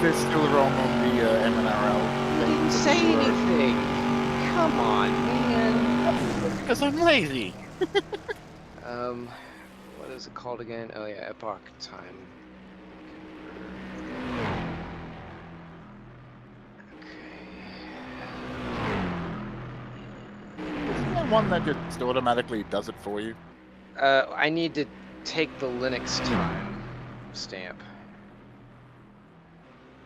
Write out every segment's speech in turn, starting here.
is still wrong on the MNRL. You didn't say anything. Come on, man. Because I'm lazy. What is it called again? Oh yeah, epoch time. Isn't there one that just automatically does it for you? I need to take the Linux time stamp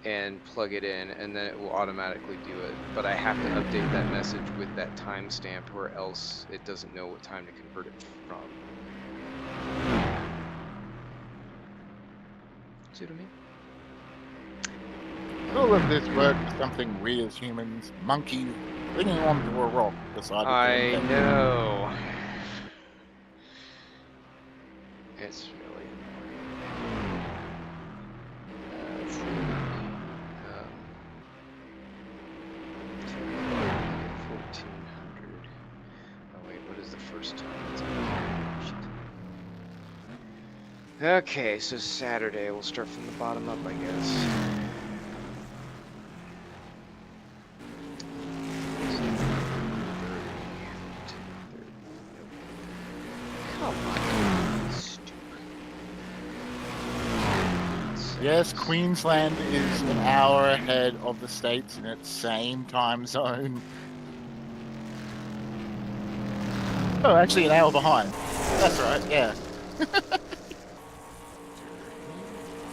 and plug it in, and then it will automatically do it. But I have to update that message with that timestamp, or else it doesn't know what time to convert it from. See what I mean? All of this work is something we as humans, monkeys, clinging onto a rock, decided to I invent. know. It's really annoying. Let's see. 1400. Oh wait, what is the first time? Shit. Okay, so Saturday. We'll start from the bottom up, I guess. Yes, Queensland is an hour ahead of the States in its same time zone. Oh, actually an hour behind. That's right, yeah.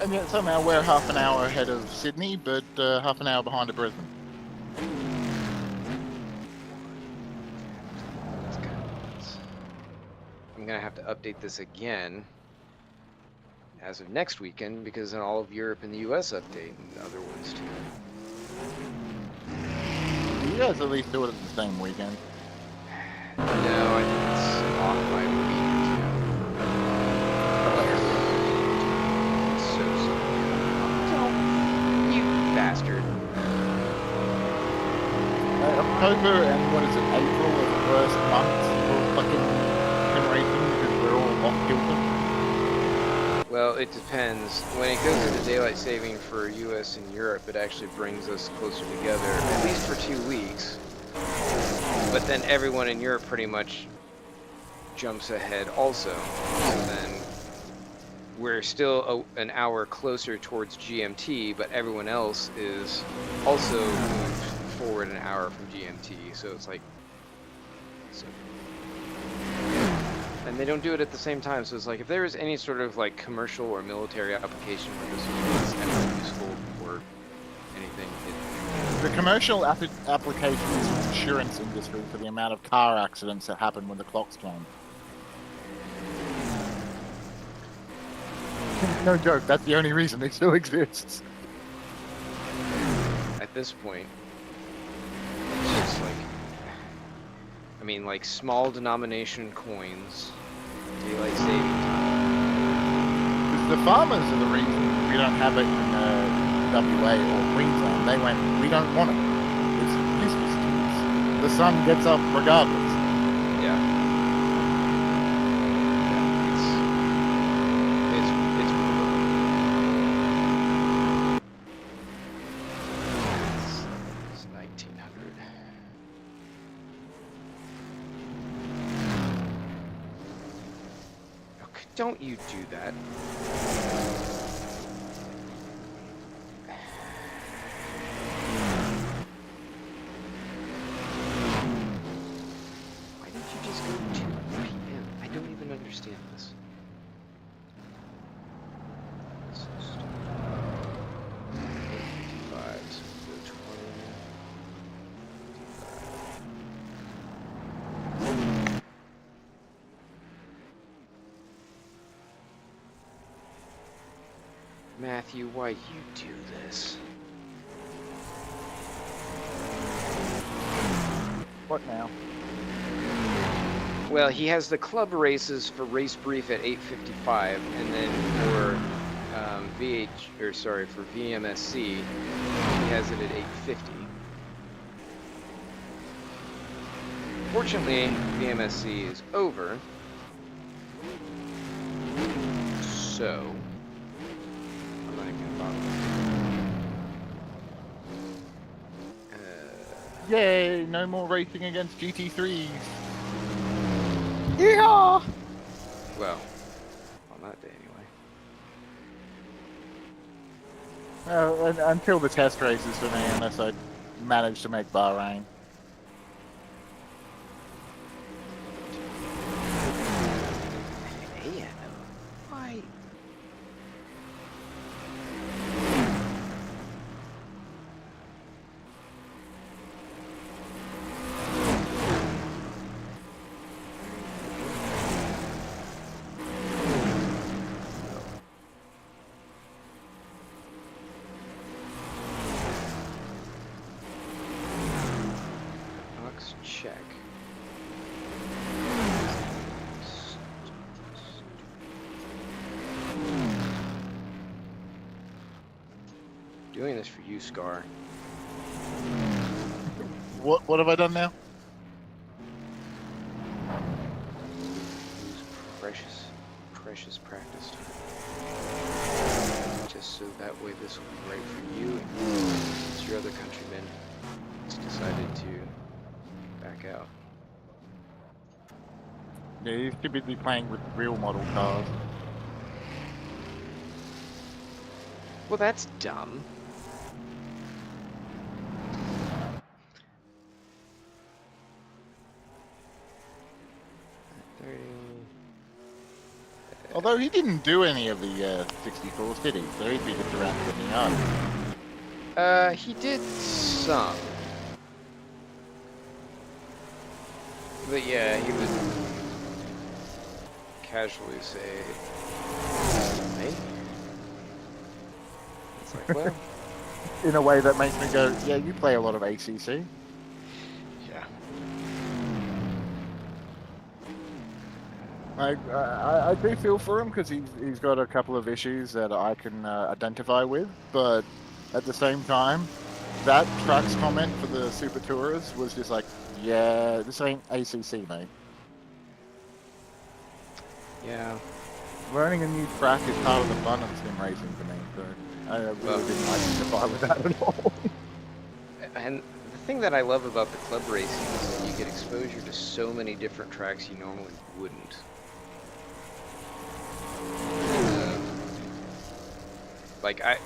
And yet somehow we're half an hour ahead of Sydney, but half an hour behind of Brisbane. I'm gonna have to update this again as of next weekend, because then all of Europe and the US update and other ones too. You guys at least do it at the same weekend. No, I think it's off by a week or two. So you bastard. October and what is it, April are the worst months for fucking racing because we're all off kilter. Well, it depends. When it goes into daylight saving for US and Europe, it actually brings us closer together, at least for 2 weeks. But then everyone in Europe pretty much jumps ahead also. So then we're still an hour closer towards GMT, but everyone else is also moved forward an hour from GMT. So it's like... And they don't do it at the same time, so it's like if there is any sort of like commercial or military application where this is ever useful for anything. The commercial application is the insurance industry for the amount of car accidents that happen when the clocks change. No joke, that's the only reason it still exists. At this point, it's just like, I mean, like small denomination coins, daylight saving time. Because the farmers are the reason we don't have it in WA or Queensland. They went, we don't want it. It's useless to us. The sun gets up regardless. Yeah. It's brutal. It's 1900. Okay, don't you do that. Why didn't you just go 2 p.m.? I don't even understand this. So stupid. 8:55, so go 20. Matthew, why you do this? What now? Well, he has the club races for race brief at 8:55, and then for for VMSC, he has it at 8:50. Fortunately, VMSC is over, so I'm not even gonna bother. Yay! No more racing against GT3s. Yeehaw! Well, on that day anyway. Until the test races for me, unless I manage to make Bahrain. Yeah. Why? Box check. Doing this for you, Scar. What have I done now? Use precious practice time. Just so that way this will be right for you and your other countrymen decided to back out. Yeah, you should be playing with real model cars. Well, that's dumb. Although he didn't do any of the 64s, did he? So he'd be just around 20 yards. He did some. But yeah, he would casually say, "Hey." It's like, well, In a way that makes me go, yeah, you play a lot of ACC. yeah. I do feel for him because he's got a couple of issues that I can identify with, but at the same time, that trucks comment for the Super Tourers was just like, yeah, this ain't ACC, mate. Yeah. Learning a new track is part of the fun of sim racing for me, so I really didn't identify with that at all. And the thing that I love about the club racing is that you get exposure to so many different tracks you normally wouldn't. Like my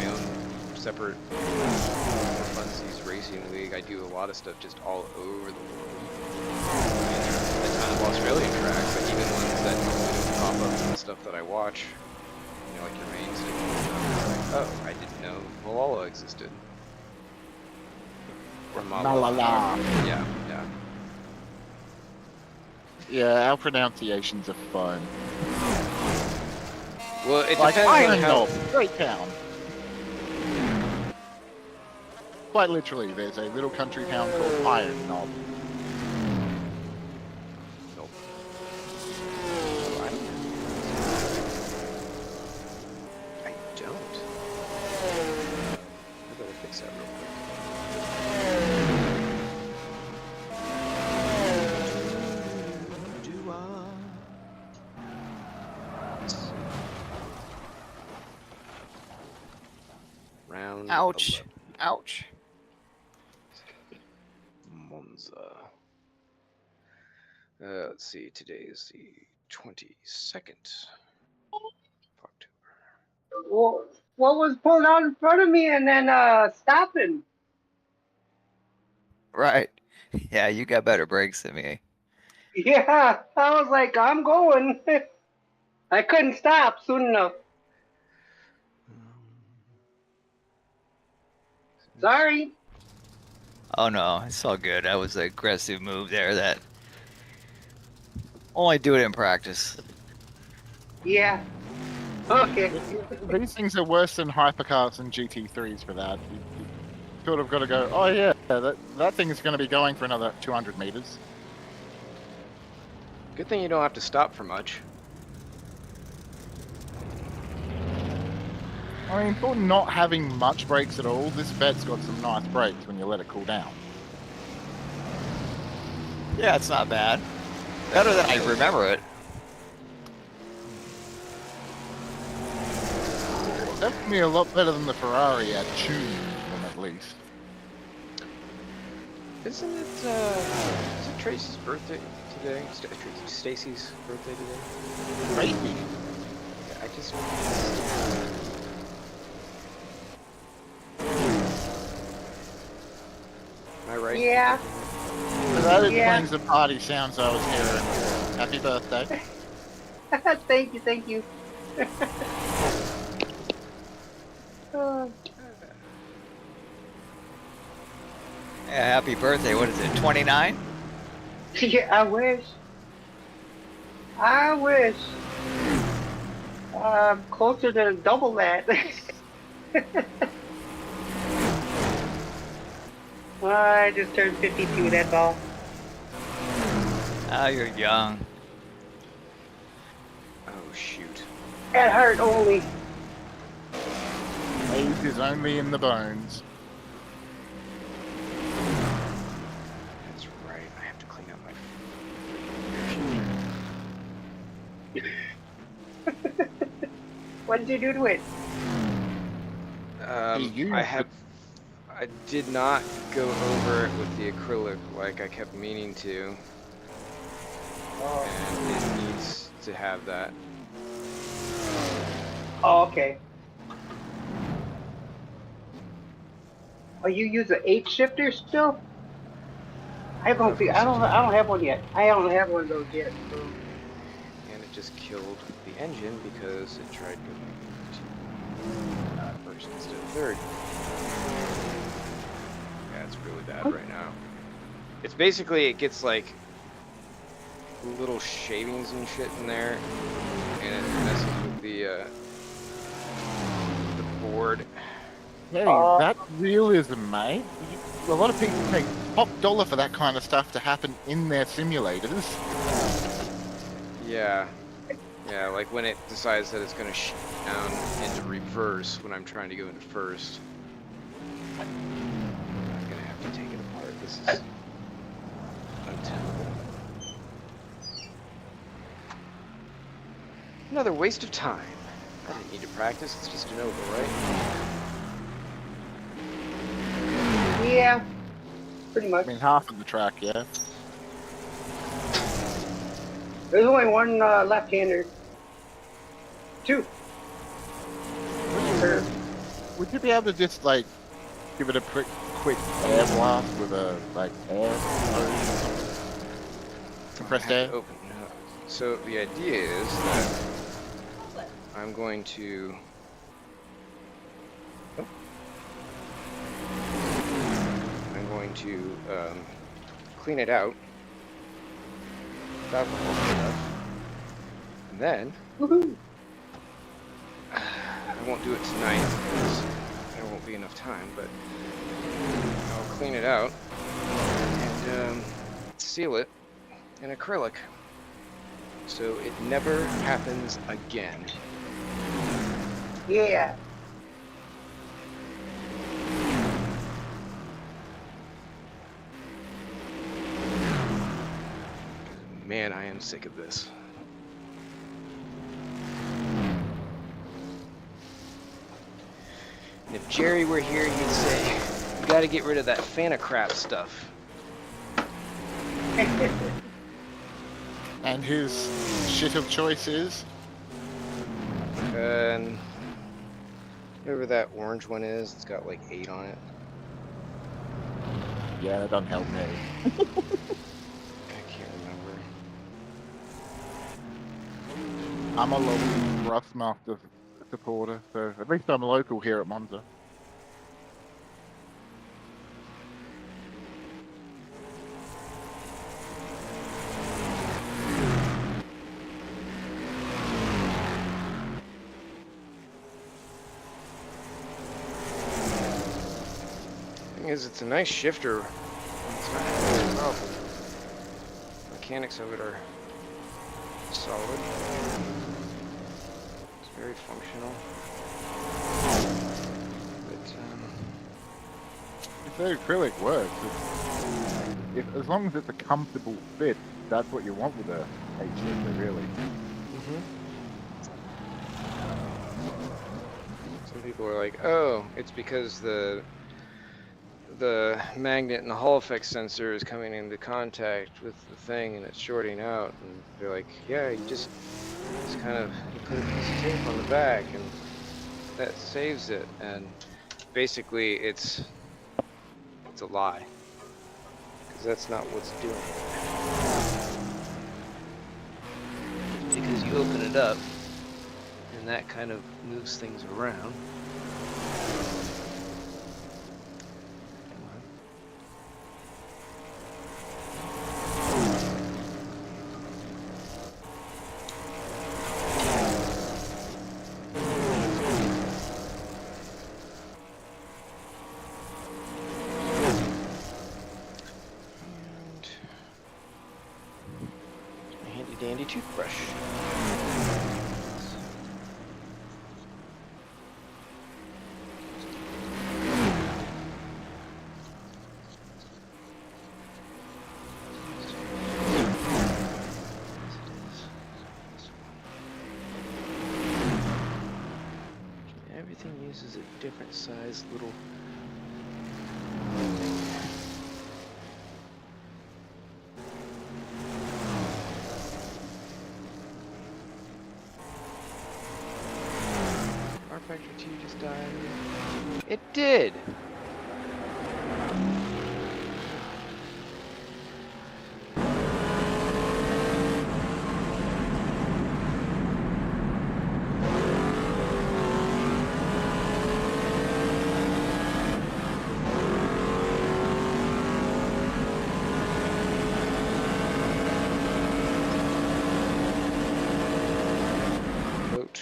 own separate funsies racing league, I do a lot of stuff just all over the world. A ton of Australian tracks, like even ones that don't pop up in the stuff that I watch. You know, like your main station stuff. It's like, oh, I didn't know Malala existed. Or Malala. Yeah, yeah. Yeah, our pronunciations are fun. Well, it Like depends on Iron how. Knob, great town. Quite literally, there's a little country town called Iron Knob. Nope. Oh, I don't. I better fix that real quick. Round Ouch. 11. Ouch. Monza. Let's see, today is the 22nd of October. Well, what was pulled out in front of me and then stopping? Right. Yeah, you got better brakes than me. Yeah, I was like, I'm going. I couldn't stop soon enough. Sorry. Oh no, it's all good. That was an aggressive move there that only do it in practice. Yeah. Okay. These things are worse than hypercars and GT3s for that. You sort of got to go, oh yeah, that thing is going to be going for another 200 meters. Good thing you don't have to stop for much. I mean, for not having much brakes at all, this vet's got some nice brakes when you let it cool down. Yeah, it's not bad. Better than I remember it. Definitely a lot better than the Ferrari at tune, at least. Isn't it, is it Tracy's birthday today? Stacy's birthday today? Crazy. I just... Am I right? Yeah. So that Yeah. explains the party sounds I was hearing. Happy birthday. Thank you, thank you. Uh, Yeah, happy birthday. What is it? 29? yeah, I wish. I wish. Closer to double that. I just turned 52, that's all. Oh, you're young. Oh, shoot. At heart only. Age is only in the bones. That's right. I have to clean up my... What did you do to it? I did not go over it with the acrylic like I kept meaning to. And it needs to have that. Oh, okay. Oh, you use an 8 shifter still? I don't have one yet. I don't have one of those yet. So. And it just killed the engine because it tried going to first instead of third. Yeah, it's really bad right now. It's basically, it gets like little shavings and shit in there, and it messes with the board. Hey, that realism, mate. A lot of people pay top dollar for that kind of stuff to happen in their simulators. Yeah. Yeah, like when it decides that it's going to shut down into reverse when I'm trying to go into first. I'm going to have to take it apart. This is untenable. Another waste of time. I didn't need to practice, it's just an oval, right? Yeah, pretty much. I mean, half of the track, yeah. There's only one left-hander. 2. Would you be able to just, like, give it a quick air blast with a, like, air hose? Compressed air? Open it up. So the idea is that I'm going to... I'm going to clean it out. With alcohol stuff. And then... Woohoo! I won't do it tonight because there won't be enough time, but I'll clean it out and seal it in acrylic so it never happens again. Yeah. Man, I am sick of this. And if Jerry were here, he'd say, you gotta get rid of that Fanta crap stuff. And his shit of choice is? And whatever that orange one is, it's got like 8 on it. Yeah, that doesn't help me. I can't remember. I'm a local Thrustmaster supporter, so at least I'm local here at Monza. Thing is, it's a nice shifter. It's not having a problem. Mechanics of it are solid. It's very functional. But If the acrylic works, as long as it's a comfortable fit, that's what you want with a H-shifter, really. some people are like, oh, it's because the the magnet and the Hall effect sensor is coming into contact with the thing and it's shorting out, and they're like, yeah, you just kind of, you put a piece of tape on the back and that saves it. And basically it's a lie, because that's not what's doing it. Because you open it up and that kind of moves things around. Dandy toothbrush. Everything uses a different size little. Factor 2 just died. It did! Vote.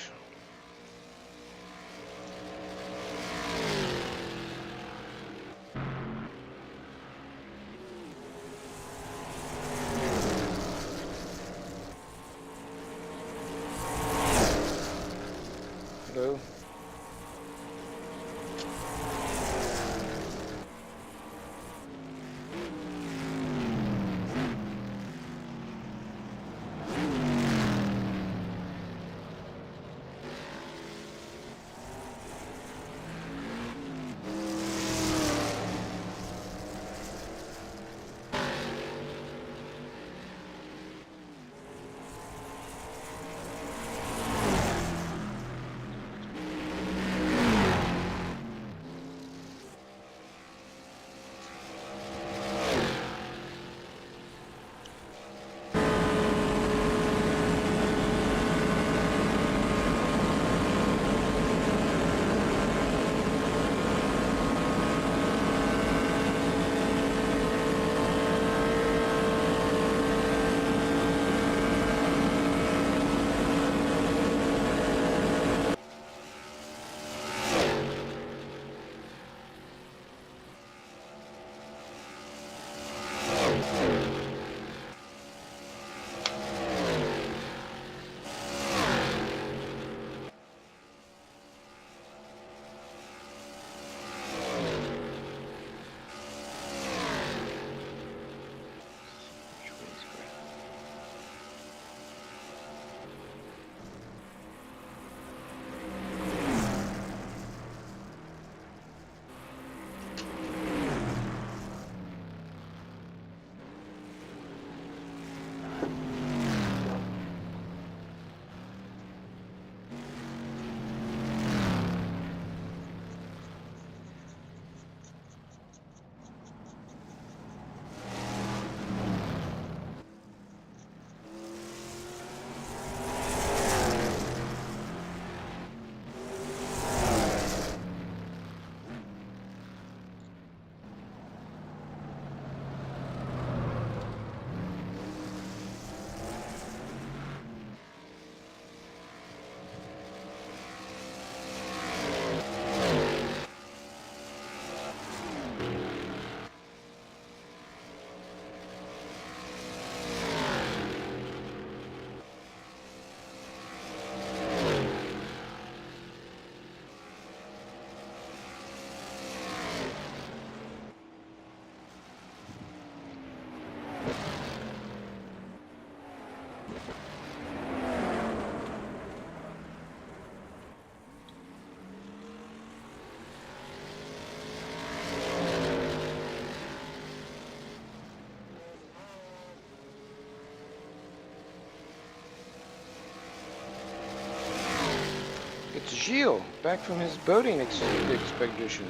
Hello? It's Gilles, back from his boating expedition.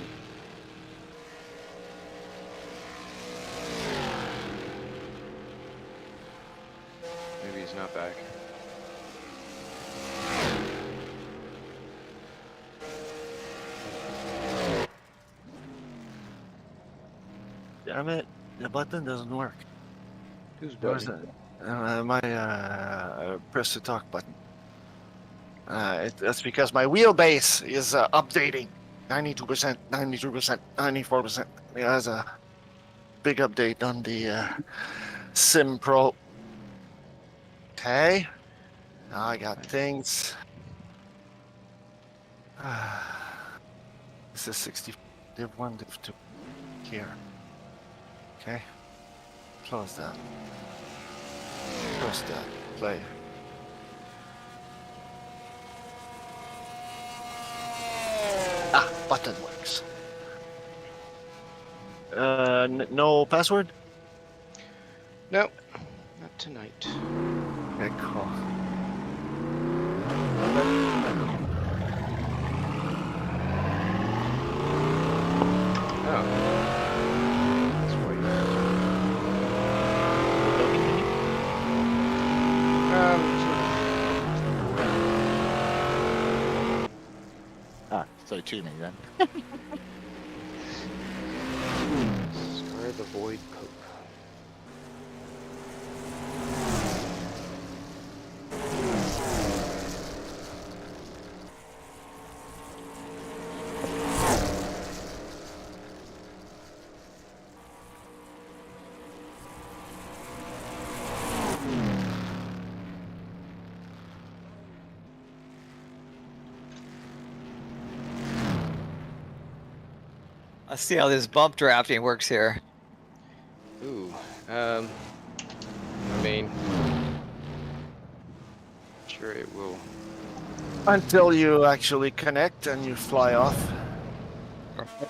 Maybe he's not back. Damn it, the button doesn't work. Who's Where's boating? my press to talk button? That's because my wheelbase is updating. 92%, 92%, 94%. It has a big update on the Sim Pro. Okay. Now I got things. This is 60. Div 1, Div 2. Here. Okay. Close that. Close that. Play. Button works. No password? No, not tonight. Okay, cool. Oh. That's why Ah, so to me then. Scar the Void Pope. Let's see how this bump drafting works here. Ooh, I mean, sure it will. Until you actually connect and you fly off. Crashing.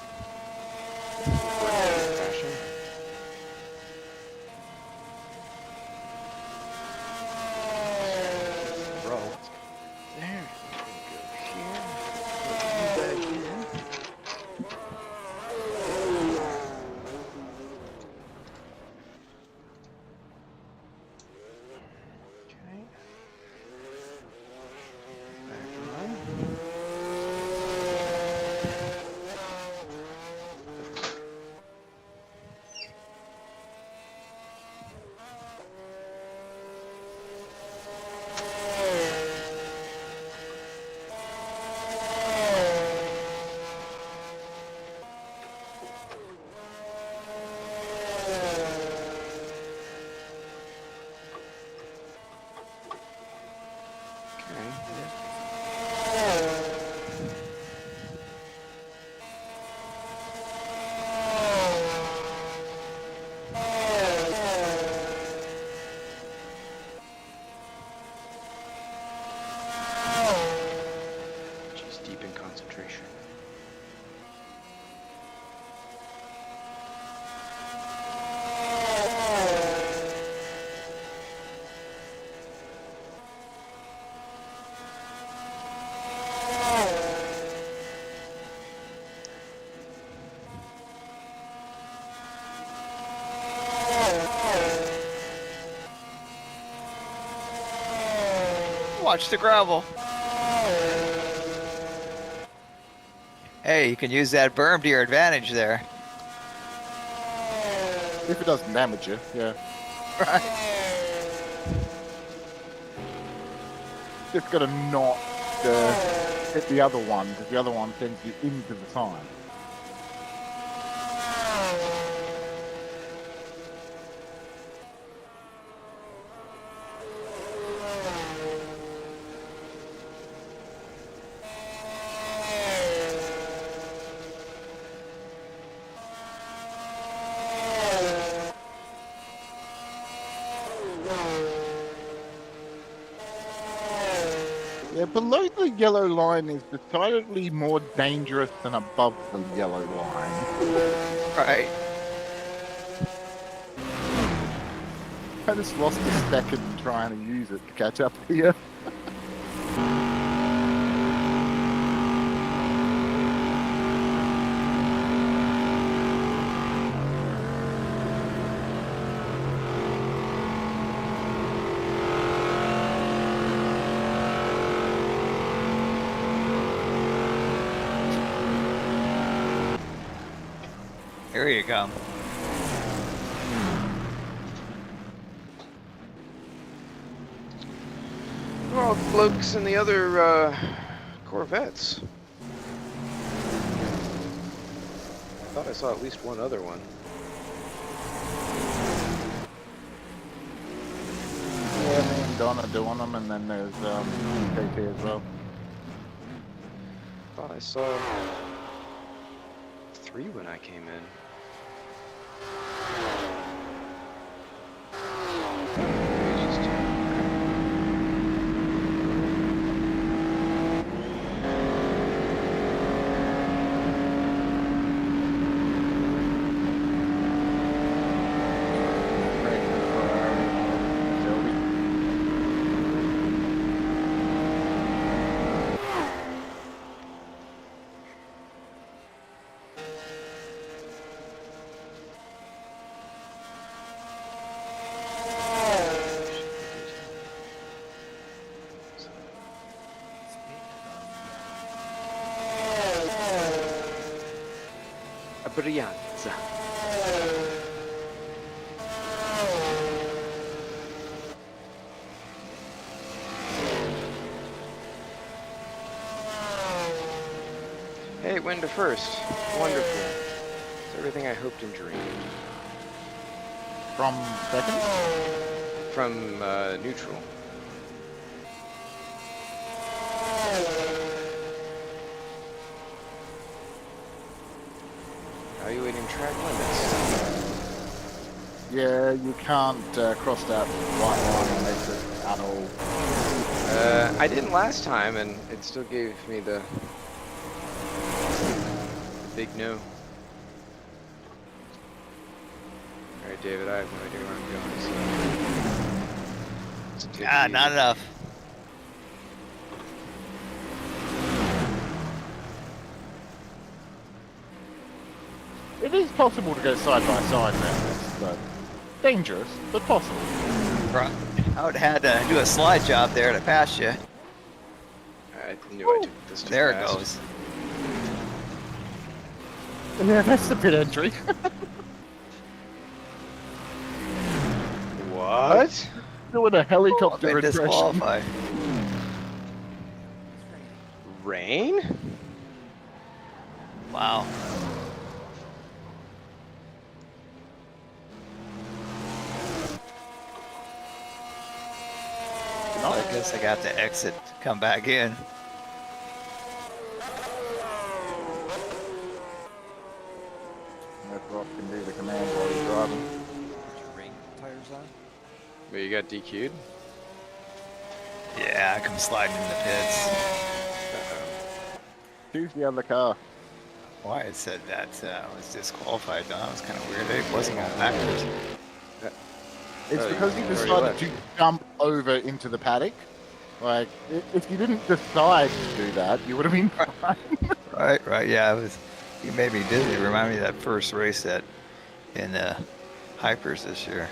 Bro, there. Go here. Put you back in. Okay. Back on. She's deep in concentration. Watch the gravel. Hey, you can use that berm to your advantage there. If it doesn't damage you, yeah. Right. Just gotta not hit the other one, because the other one sends you into the sign. Yeah, below the yellow line is decidedly more dangerous than above the yellow line. Right. I just lost a second trying to use it to catch up here. you come. We're all blokes in the other Corvettes. I thought I saw at least one other one. Yeah, me and Don are doing them, and then there's KT as well. I thought I saw 3 when I came in. Maybe just 2. A Brianza. Hey, it went to first. Wonderful. It's everything I hoped and dreamed. From second? From neutral. Evaluating track limits. Yeah, you can't cross that white line and exit at all. I didn't last time, and it still gave me the big no. Alright, David, I have no idea where I'm going, so... take it Ah, easy. not enough. It is possible to go side by side around this, but dangerous, but possible. I would have had to do a slide job there to pass you. I knew I took this too There it fast. goes. Yeah, that's the pit entry. What? Doing a I've helicopter been impression. disqualified. Rain? Wow. Well, I guess I got to exit, come back in. That Rob can do the command while he's driving. But you got DQ'd? Yeah, I come sliding in the pits. Uh-oh. Choose the other car. Why it said that I was disqualified, though. That was kind of weird. It wasn't going backwards. It's Oh, because you you already decided left. to jump over into the paddock. Like, if you didn't decide to do that, you would have been fine. Right, yeah. You made me dizzy. Remind me of that first race in Hypers this year.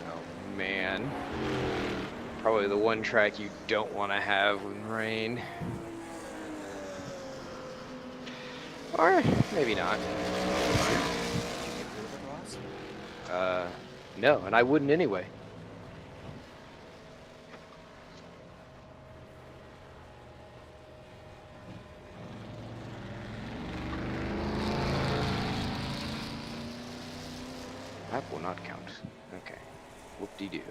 Oh, man. Probably the one track you don't want to have with rain. Or maybe not. No, and I wouldn't anyway. That will not count. Okay. Whoop-de-doo.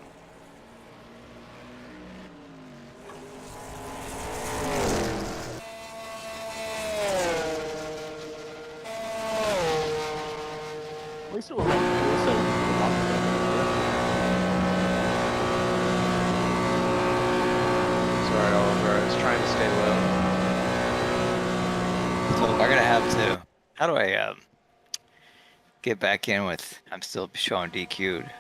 At least it will make fuel savings for the Monza. Sorry, Oliver. I was trying to stay low. So I'm gonna have to. How do I get back in with? I'm still showing DQ'd.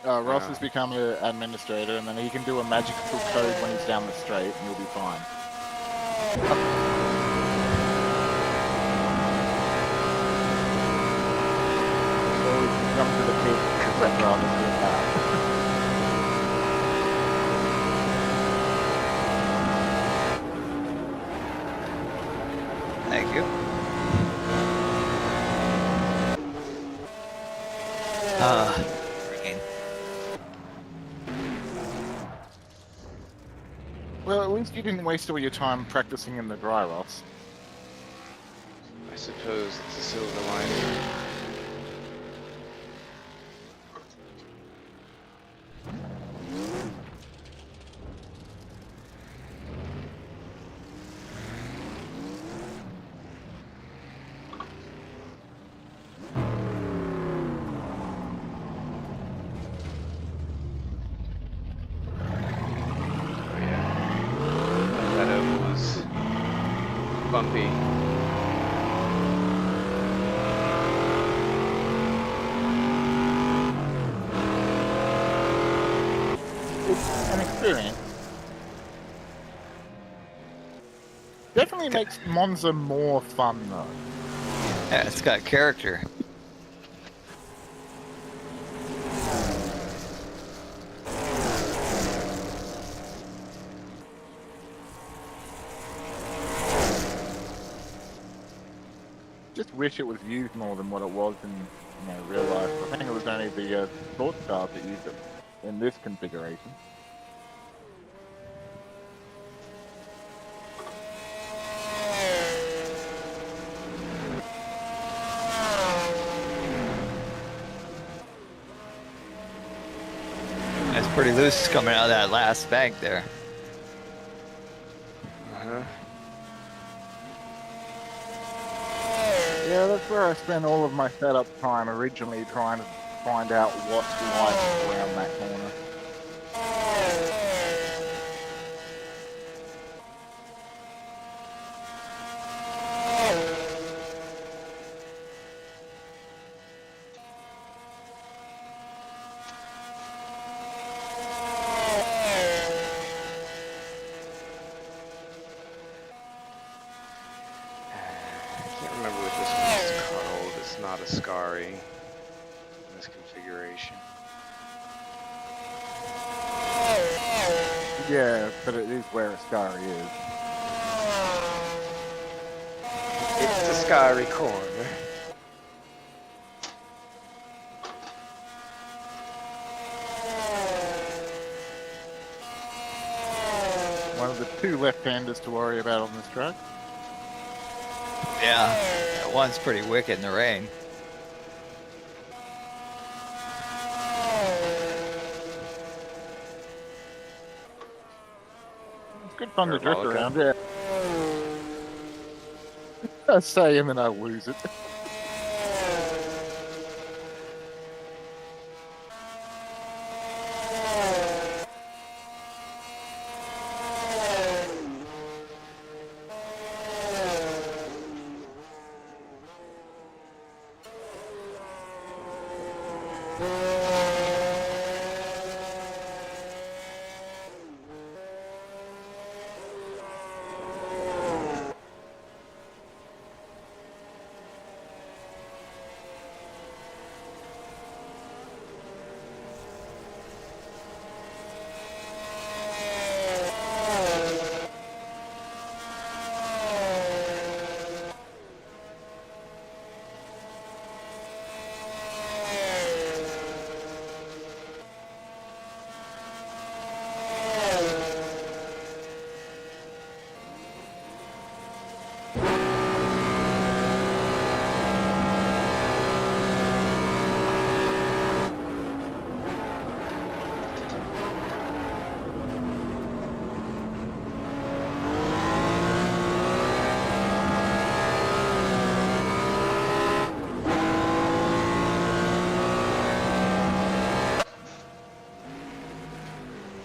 Ross has become an administrator, and then he can do a magical code when he's down the straight, and you'll be fine. Or we can come to the pit rather than do that. Well, at least you didn't waste all your time practicing in the dry loss. I suppose it's a silver lining. Bumpy. It's an experience. Definitely makes Monza more fun though. Yeah, it's got character. Just wish it was used more than what it was in real life. I think it was only the Sportscar that used it in this configuration. It's pretty loose coming out of that last bank there. Uh-huh. Yeah, that's where I spent all of my setup time originally, trying to find out what's like around that corner. I can't remember what this one's called. It's not a Scari in this configuration. Yeah, but it is where Ascari is. It's the Scari corner. One of the two left-handers to worry about on this track. Yeah, that one's pretty wicked in the rain. It's good fun to drift Parabolica. around, yeah. I say and then I lose it.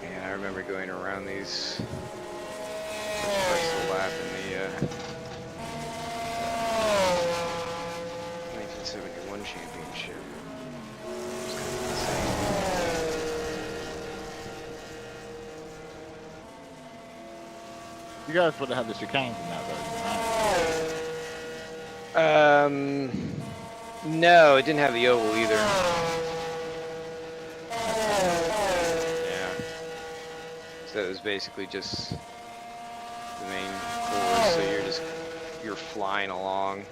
Man, I remember going around these first parts of the lap in the 1971 championship. It was kind of insane. You guys would have had the chicanes in that version, right? No, it didn't have the oval either. Yeah. So it was basically just the main course, so you're flying along.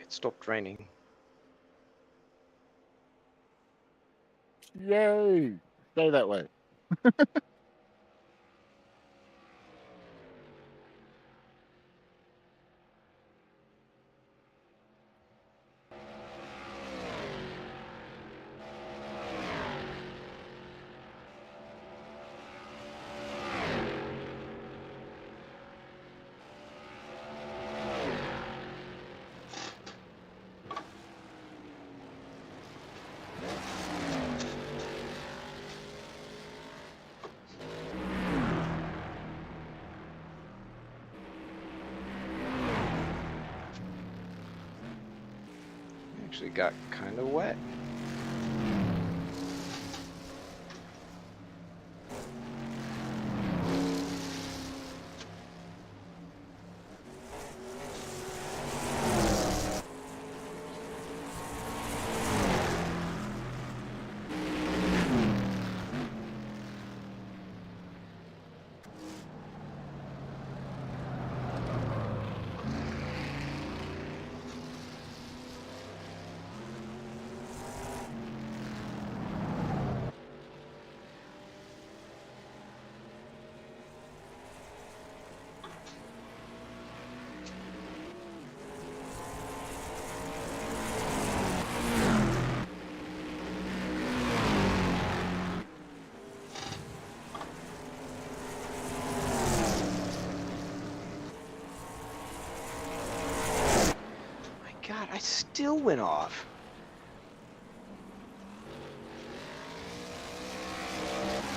It stopped raining. Yay! Stay that way. Actually got kind of wet. God, I still went off.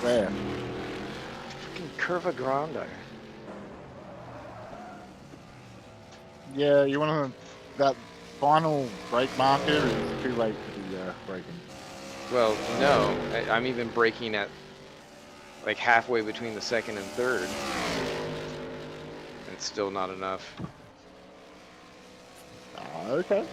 Where? Fucking Curva Grande. Yeah, you want to... That final brake marker is too late to be braking. Well, no. I'm even braking at like halfway between the second and third. It's still not enough. Okay.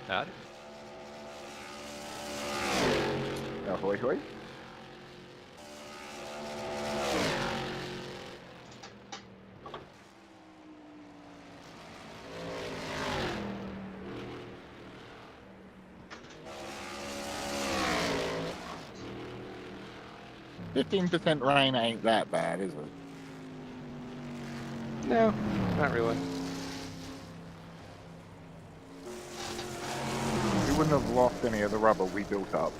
Howdy. Ahoy, hoy. %15 rain ain't that bad, is it? No, not really. We wouldn't have lost any of the rubber we built up.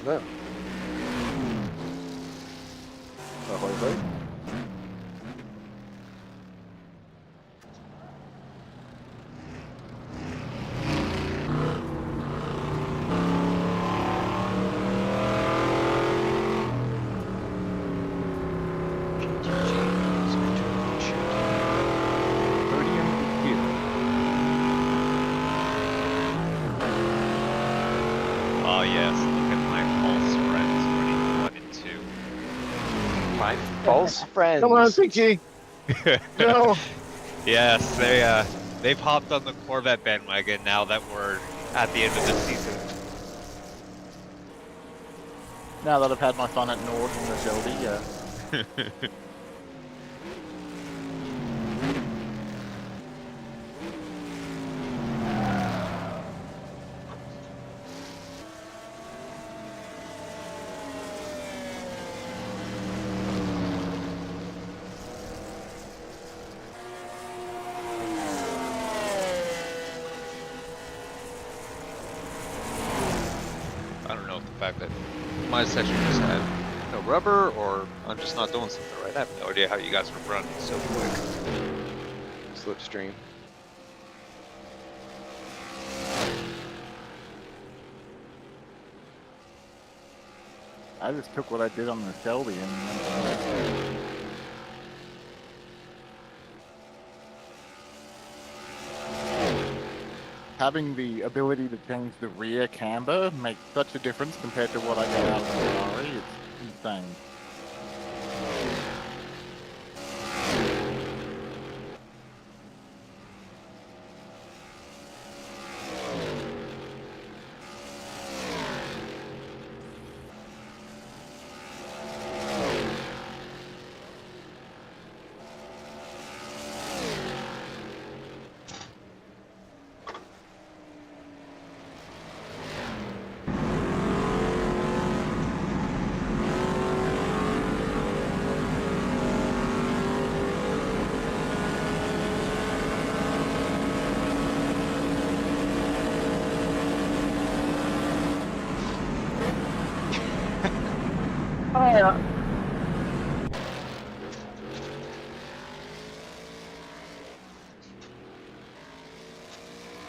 No. Ahoy, hoy. Oh yes, look at my false friends running 1 and 2. My false friends. Come on, Pinky. No. Yes, they've hopped on the Corvette bandwagon now that we're at the end of the season. Now that I've had my fun at Nord and the Shelby, yeah. I don't know if the fact that my section just had no no rubber, or I'm just not doing something right. I have no idea how you guys are running so quick. Slipstream. I just took what I did on the Shelby and having the ability to change the rear camber makes such a difference compared to what I get out of the Ferrari. It's insane. Oh, yeah.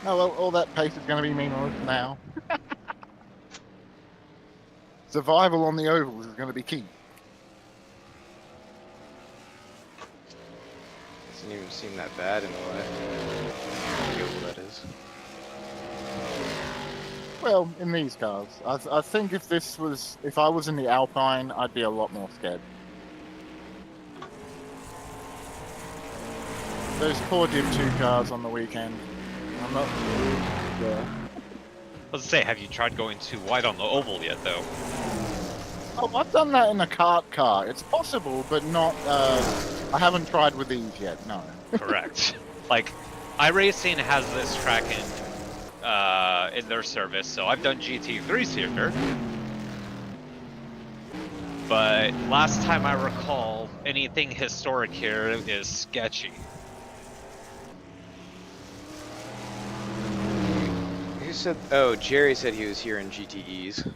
No, well, all that pace is going to be meaningless now. Survival on the ovals is going to be key. Doesn't even seem that bad in a way. The oval, that is. Well, in these cars, I think if I was in the Alpine, I'd be a lot more scared. Those poor Div 2 cars on the weekend. I'm not. Yeah. Let's say, have you tried going too wide on the oval yet, though? Oh, I've done that in a kart car. It's possible, but not. I haven't tried with these yet. No. Correct. Like, iRacing has this track in their service, so I've done GT3s here. But last time I recall, anything historic here is sketchy. Who said? Oh, Jerry said he was here in GTEs.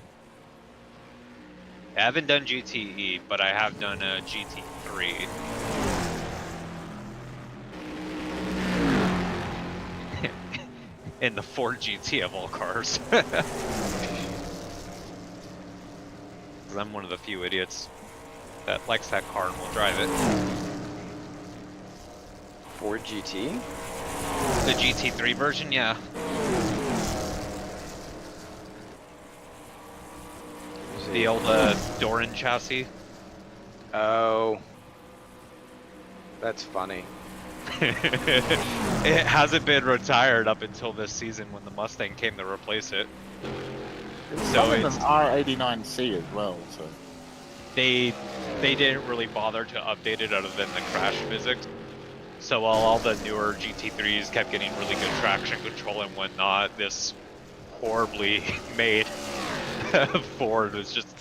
I haven't done GTE, but I have done a GT3. In the Ford GT of all cars. 'Cause I'm one of the few idiots that likes that car and will drive it. Ford GT? The GT3 version, yeah. The old Doran chassis. Oh. That's funny. It hasn't been retired up until this season when the Mustang came to replace it. It's So an it's- R89C as well. So They didn't really bother to update it other than the crash physics. So while all the newer GT3s kept getting really good traction control and whatnot, this horribly made Ford was just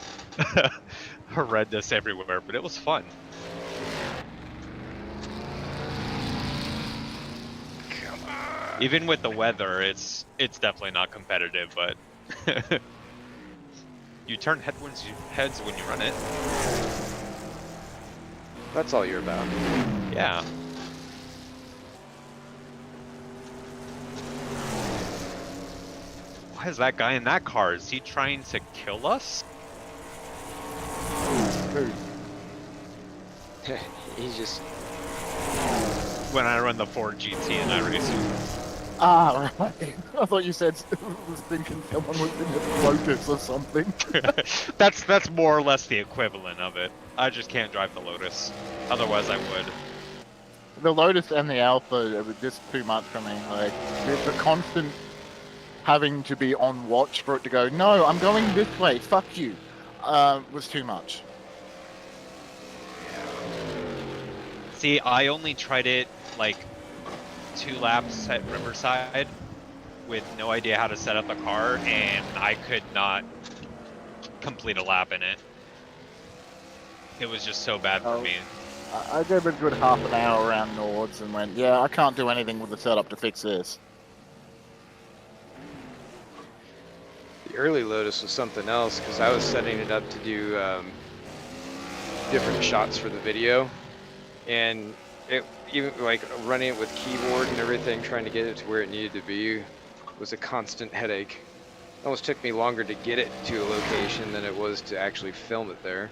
horrendous everywhere, but it was fun. Come on. Even with the weather, it's definitely not competitive, but you turn heads when you run it. That's all you're about. Yeah. Why is that guy in that car? Is he trying to kill us? He's just. When I run the Ford GT and I race it. Ah, right. I thought you said was thinking someone was in the Lotus or something. That's more or less the equivalent of it. I just can't drive the Lotus. Otherwise, I would. The Lotus and the Alpha, it was just too much for me. Like the constant having to be on watch for it to go, no, I'm going this way, fuck you, was too much. See, I only tried it like 2 laps at Riverside with no idea how to set up the car, and I could not complete a lap in it. It was just so bad for me. I gave it a good half an hour around Nords and went, yeah, I can't do anything with the setup to fix this. The early Lotus was something else because I was setting it up to do different shots for the video, and it even like running it with keyboard and everything, trying to get it to where it needed to be, was a constant headache. It almost took me longer to get it to a location than it was to actually film it there.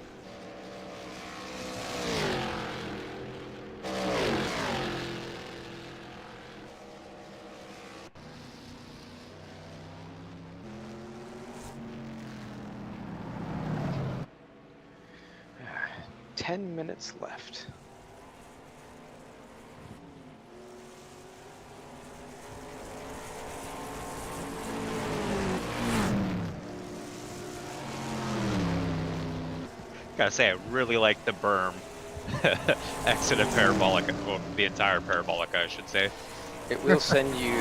Ah, 10 minutes left. Gotta say, I really like the berm. Exit of parabolic, well, the entire parabolic, I should say. It will send you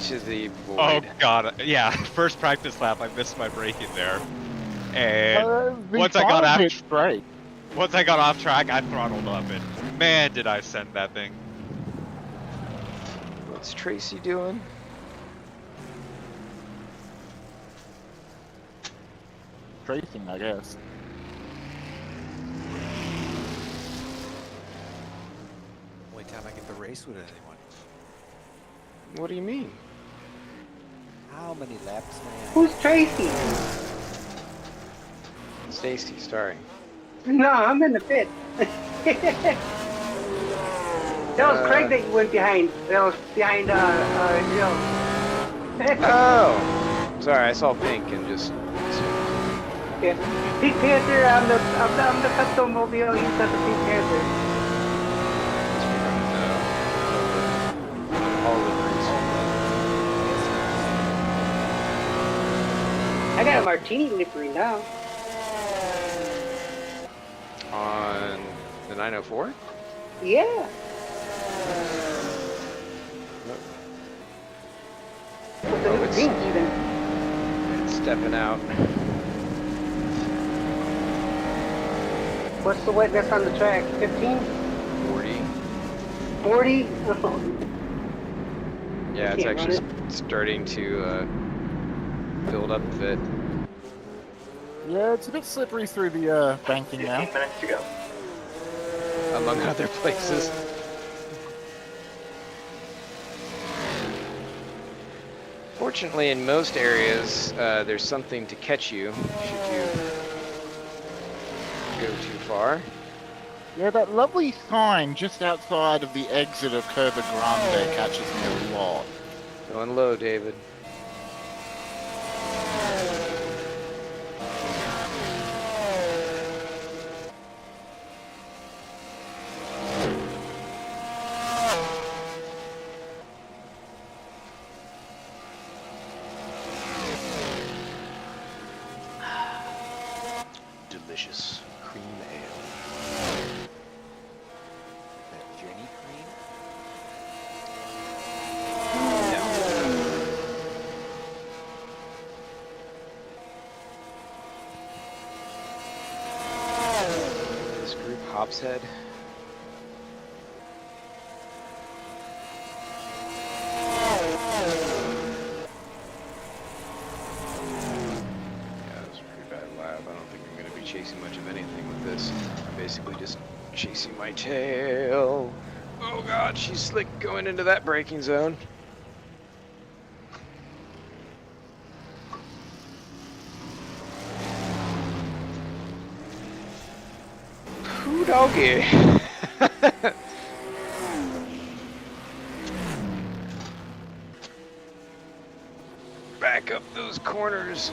to the void. Oh god, yeah. First practice lap, I missed my braking there, and once I got off track, I throttled up, and man, did I send that thing. What's Tracy doing? Tracing, I guess. Only time I get to race with anyone. What do you mean? How many laps may I? Who's Tracy? Stacy, sorry. No, I'm in the pit. That was Craig that you went behind. That was behind Joe. Oh, sorry, I saw pink and just. Yeah. Pink Panther, I'm the custom mobile, he's got the Pink Panther. All liveries. I got a martini livery now. On the 904? Yeah. With the Oh, new it's- pink even. It's stepping out. What's the wetness on the track? 15? 40. 40? Yeah, it's Can't actually run starting to build up a bit. Yeah, it's a bit slippery through the banking now. minutes to go. Among other places. Fortunately, in most areas, there's something to catch you should you go too far. Yeah, that lovely sign just outside of the exit of Curva Grande catches me a lot. Going low, David. Delicious cream ale. That Jenny cream? This group Hops Head. Yeah, that was a pretty bad lap. I don't think I'm going to be chasing much of anything with this. I'm basically just chasing my tail. Oh god, she's slick going into that braking zone. Ooh, doggy. Back up those corners.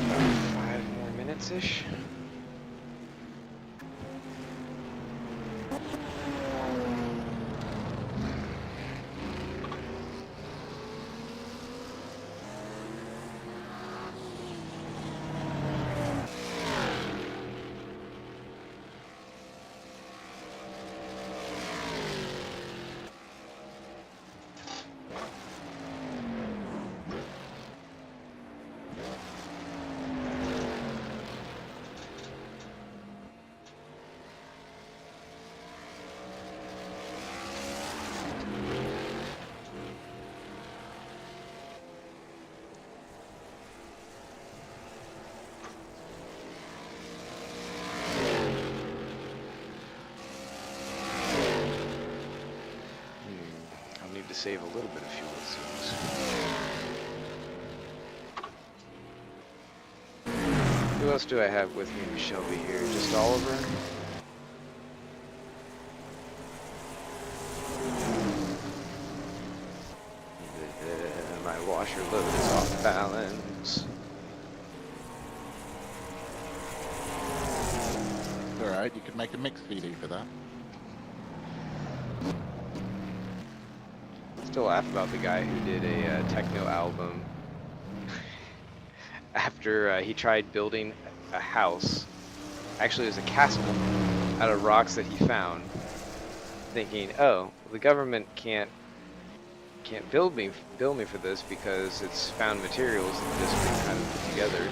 About 5 more minutes-ish. to save a little bit of fuel, it seems. Who else do I have with me in Shelby here? Just Oliver? My washer load is off balance. Alright, you could make a mix CD for that. Still laugh about the guy who did a techno album after he tried building a house. Actually, it was a castle out of rocks that he found, thinking, "Oh, the government can't build me for this because it's found materials that the district kind of put together,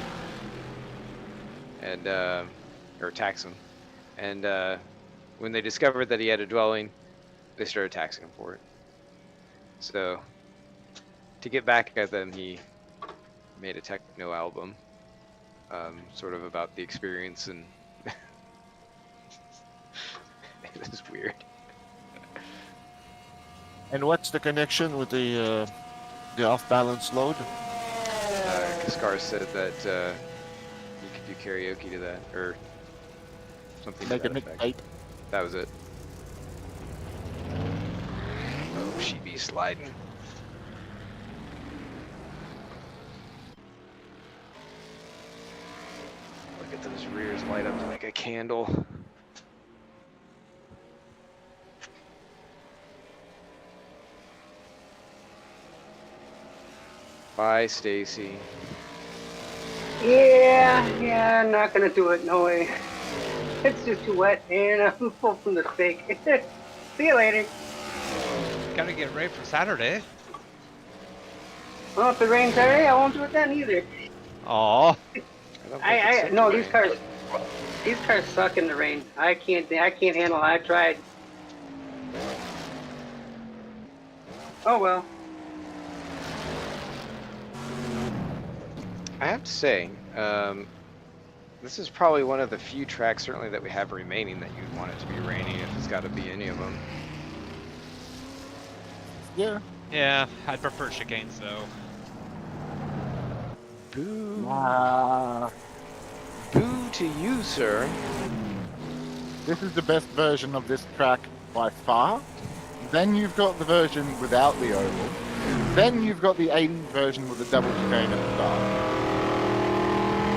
and or tax him." And when they discovered that he had a dwelling, they started taxing him for it. So, to get back at them, he made a techno album, sort of about the experience, and it was weird. And what's the connection with the off-balance load? Kaskar said that you could do karaoke to that, or something Make to a that effect. mixtape. That was it. Oh, she be sliding. Look at those rears light up like a candle. Bye, Stacy. Yeah, I'm not gonna do it, no way. It's just too wet, and I'm full from the steak. See you later. Gotta get ready for Saturday. Well, if it rains Saturday, I won't do it then either. Aw. No, these cars suck in the rain. I can't handle it. I tried. Oh well. I have to say, this is probably one of the few tracks, certainly that we have remaining, that you'd want it to be rainy if it's got to be any of them. Yeah. Yeah, I'd prefer chicanes though. Boo. Ah, Boo to you, sir. this is the best version of this track by far. Then you've got the version without the oval. Then you've got the 80s version with the double chicane at the start.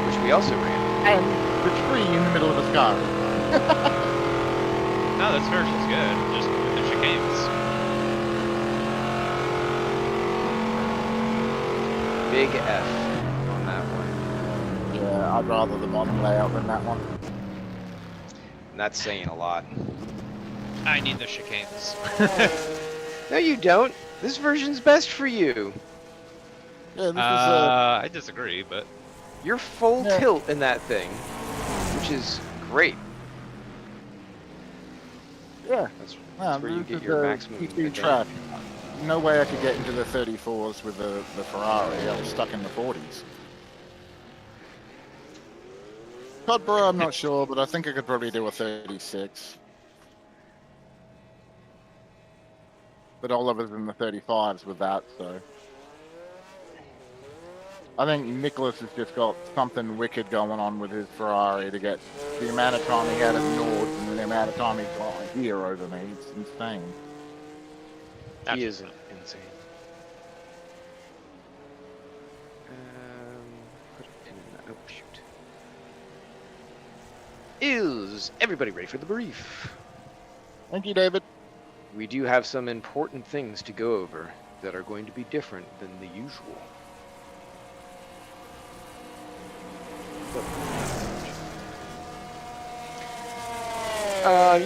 Which we also ran. And the tree in the middle of the sky. No, this version's good, just with the chicanes. Big F on that one. Yeah, I'd rather the modern layout than that one. And that's saying a lot. I need the chicanes. No, you don't. This version's best for you. Yeah, this is I disagree, but You're full Yeah. tilt in that thing, which is great. yeah. That's No, where you this get is your a maximum PT advantage. track. No way I could get into the 34s with the Ferrari. I was stuck in the 40s. Codborough, I'm not sure, but I think I could probably do a 36. But Oliver's in the 35s with that, so. I think Nicholas has just got something wicked going on with his Ferrari to get the amount of time he had at Nords and the amount of time he's got here over me. It's insane. He is insane. Put a pin in that. Oh, shoot. Is everybody ready for the brief? Thank you, David. We do have some important things to go over that are going to be different than the usual.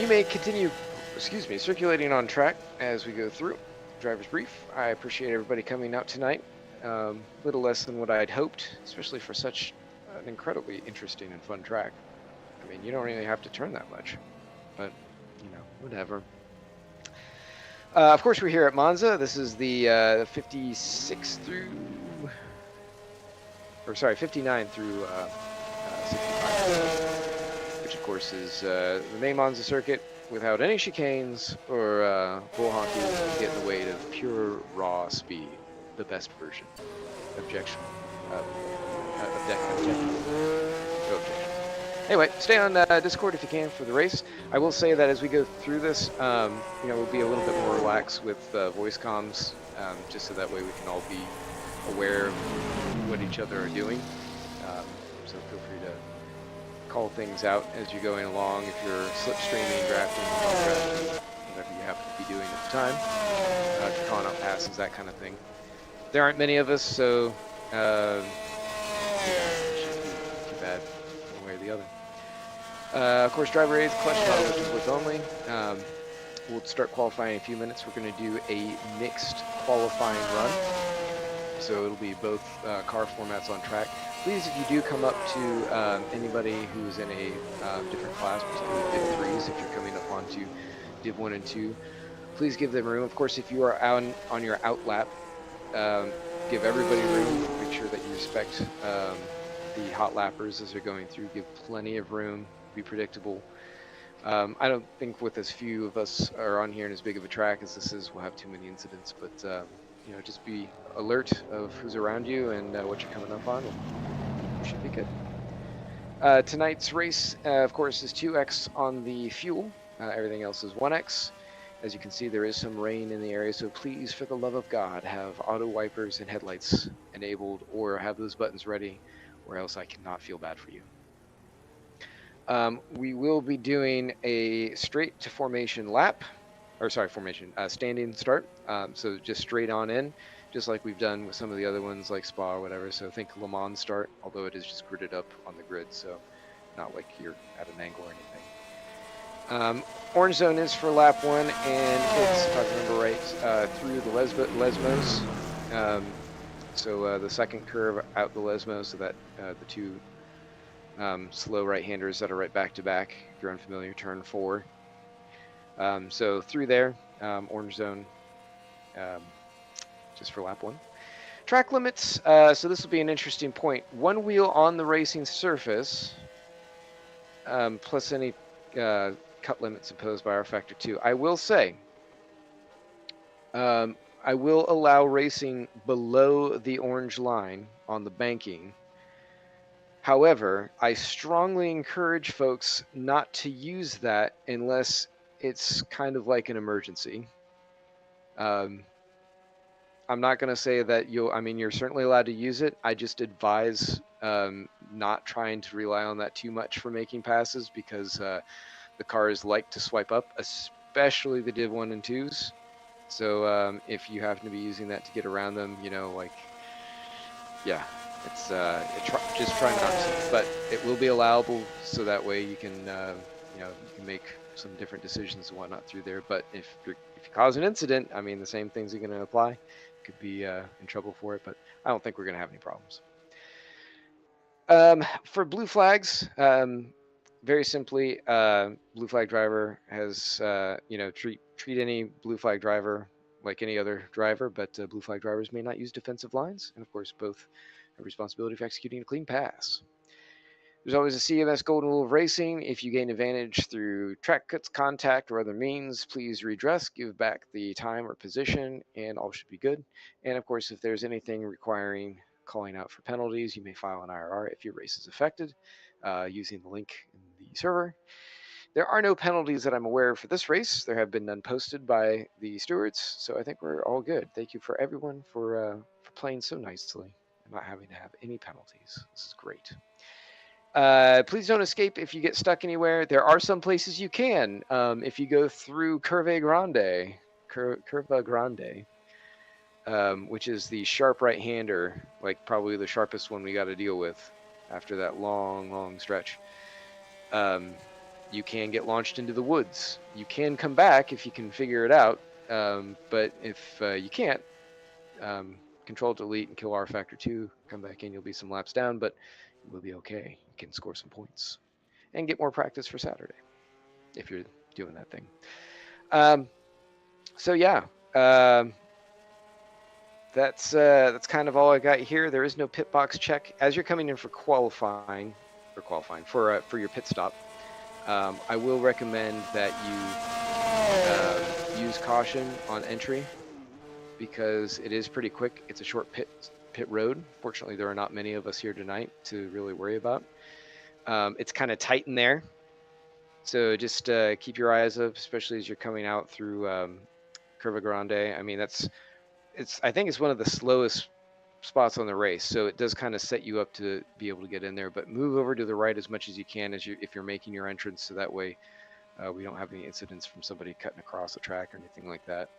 You may continue, circulating on track as we go through. Driver's brief. I appreciate everybody coming out tonight. Little less than what I'd hoped, especially for such an incredibly interesting and fun track. I mean, you don't really have to turn that much, but, you know, whatever. Of course, we're here at Monza. This is the 56 through, or sorry, 59 through 65, which of course is the main Monza circuit. without any chicanes or bull honky, get in the way of pure raw speed, the best version. Objection. Objective. No objections. Anyway, stay on Discord if you can for the race. I will say that as we go through this, we'll be a little bit more relaxed with voice comms, just so that way we can all be aware of what each other are doing. So feel free to call things out as you're going along if you're slipstreaming, drafting, whatever you happen to be doing at the time. If you're calling out passes, that kind of thing. There aren't many of us, so it shouldn't be too bad one way or the other. Of course, driver aids, clutch throttle, which is what's only. We'll start qualifying in a few minutes. We're going to do a mixed qualifying run. So it'll be both car formats on track. Please, if you do come up to anybody who's in a different class, particularly Div 3s, if you're coming up onto Div 1 and 2, please give them room. Of course, if you are out on your out lap, give everybody room. Make sure that you respect the hot lappers as they're going through. Give plenty of room. Be predictable. I don't think with as few of us are on here and as big of a track as this is, we'll have too many incidents. But just be alert of who's around you and what you're coming up on, and you should be good. Tonight's race, of course, is 2x on the fuel. Everything else is 1x. As you can see, there is some rain in the area, so please, for the love of God, have auto wipers and headlights enabled, or have those buttons ready, or else I cannot feel bad for you. We will be doing a straight to formation lap, standing start. So just straight on in, just like we've done with some of the other ones like Spa or whatever. So think Le Mans start, although it is just gridded up on the grid, so not like you're at an angle or anything. Orange zone is for lap 1, and it's, if I remember right, through the Lesmos. So the second curve out the Lesmos, so that the two slow right-handers that are right back-to-back, if you're unfamiliar, turn 4. So through there, orange zone, just for lap 1. Track limits, so this will be an interesting point. One wheel on the racing surface, plus any cut limits imposed by our Factor 2. I will say, I will allow racing below the orange line on the banking. However, I strongly encourage folks not to use that unless it's kind of like an emergency. I'm not going to say that you're certainly allowed to use it. I just advise not trying to rely on that too much for making passes, because the cars like to swipe up, especially the Div 1 and 2s. So if you happen to be using that to get around them, it's just try not to, but it will be allowable, so that way you can you can make some different decisions and whatnot through there. But if you cause an incident, the same things are going to apply. You could be in trouble for it, but I don't think we're going to have any problems. For blue flags, very simply, blue flag driver has treat any blue flag driver like any other driver, but blue flag drivers may not use defensive lines, and of course both have responsibility for executing a clean pass. There's always a CMS golden rule of racing. If you gain advantage through track cuts, contact, or other means, please redress, give back the time or position, and all should be good. And of course, if there's anything requiring calling out for penalties, you may file an IRR if your race is affected using the link in the server. There are no penalties that I'm aware of for this race. There have been none posted by the stewards, so I think we're all good. Thank you for everyone for playing so nicely and not having to have any penalties. This is great. Please don't escape if you get stuck anywhere. There are some places you can. If you go through Curva Grande, which is the sharp right-hander, like probably the sharpest one we got to deal with after that long stretch. You can get launched into the woods. You can come back if you can figure it out, but if you can't, Control Delete and kill R Factor 2, come back in, you'll be some laps down, but you will be okay. You can score some points and get more practice for Saturday if you're doing that thing. That's kind of all I got here. There is no pit box check as you're coming in for qualifying for your pit stop. I will recommend that you use caution on entry because it is pretty quick. It's a short pit road. Fortunately, there are not many of us here tonight to really worry about. It's kind of tight in there, so just keep your eyes up, especially as you're coming out through Curva Grande. I mean, I think it's one of the slowest spots on the race, so it does kind of set you up to be able to get in there. But move over to the right as much as you can if you're making your entrance, so that way we don't have any incidents from somebody cutting across the track or anything like that.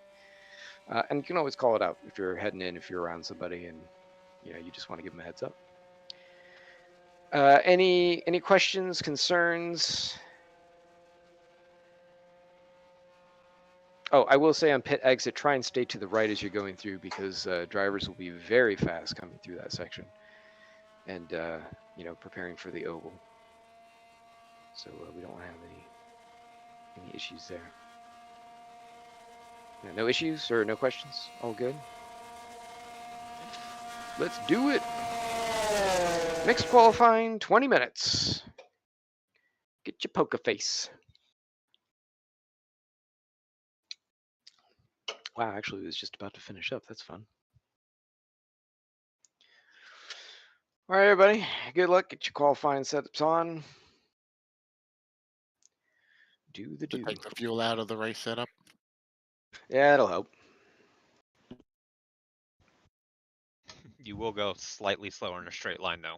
And you can always call it out if you're heading in, if you're around somebody and you just want to give them a heads up. Any questions, concerns? Oh, I will say on pit exit, try and stay to the right as you're going through because drivers will be very fast coming through that section and, preparing for the oval. So we don't have any issues there. No issues or no questions? All good? Let's do it. Mixed qualifying, 20 minutes. Get your poker face. Wow, actually, it was just about to finish up. That's fun. All right, everybody. Good luck. Get your qualifying setups on. Do the To do. take the fuel out of the race setup. Yeah, it'll help. You will go slightly slower in a straight line, though.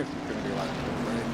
think it's just going to be like a race.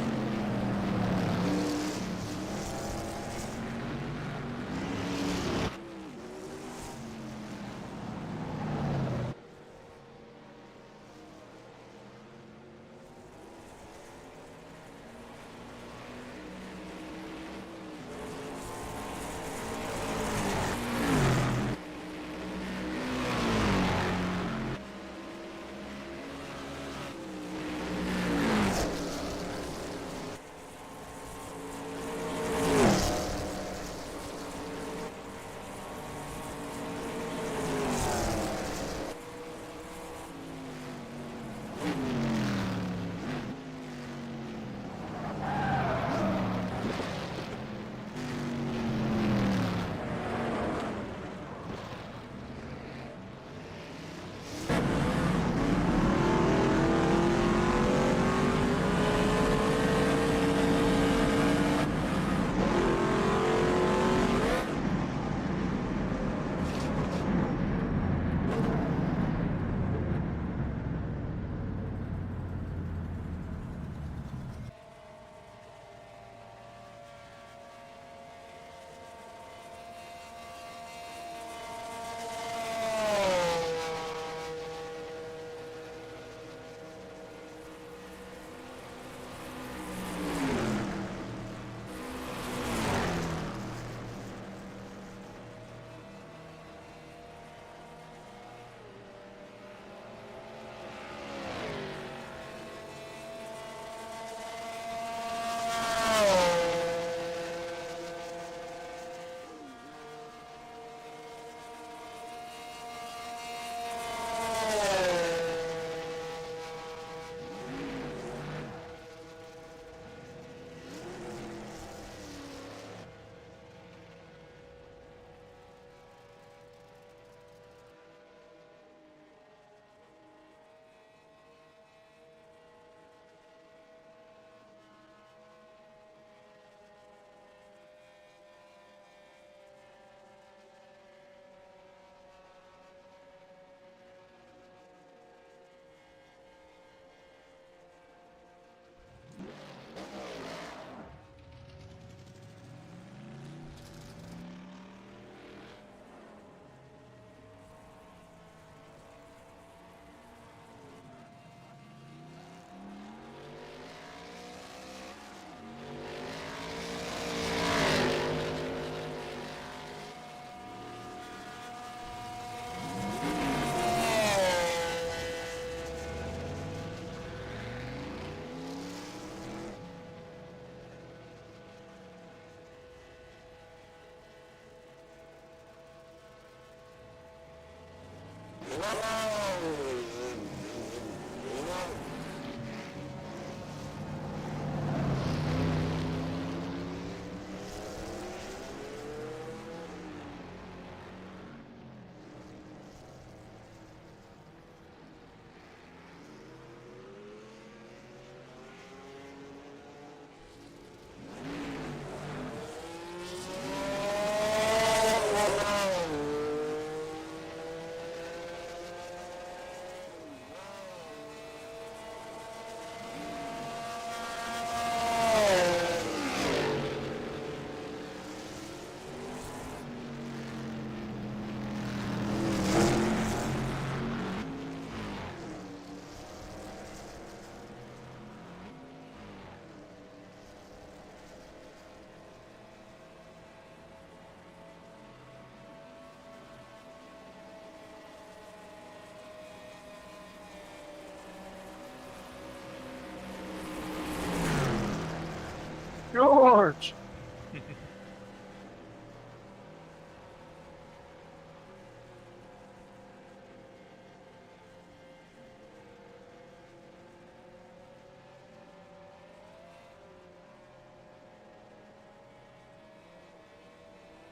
George!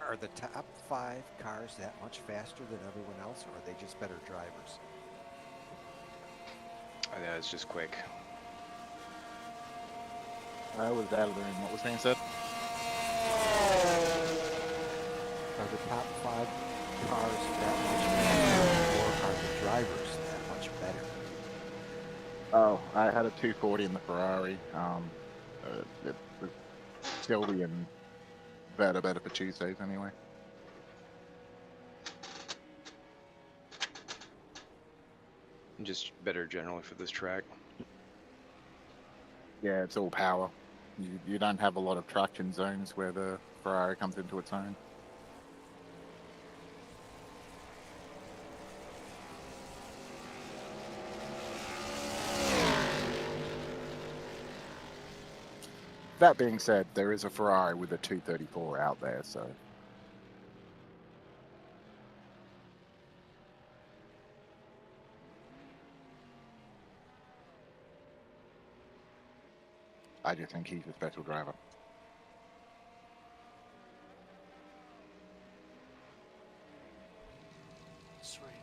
Are the top 5 cars that much faster than everyone else, or are they just better drivers? I know it's just quick. I was out of there and what was being said. Are the top 5 cars that much faster, or are the drivers that much better? Oh, I had a 240 in the Ferrari. The Shelby and better for Tuesdays anyway. Just better generally for this track. Yeah, it's all power. You don't have a lot of traction zones where the Ferrari comes into its own. That being said, there is a Ferrari with a 234 out there, so. I just think he's a special driver. It's raining.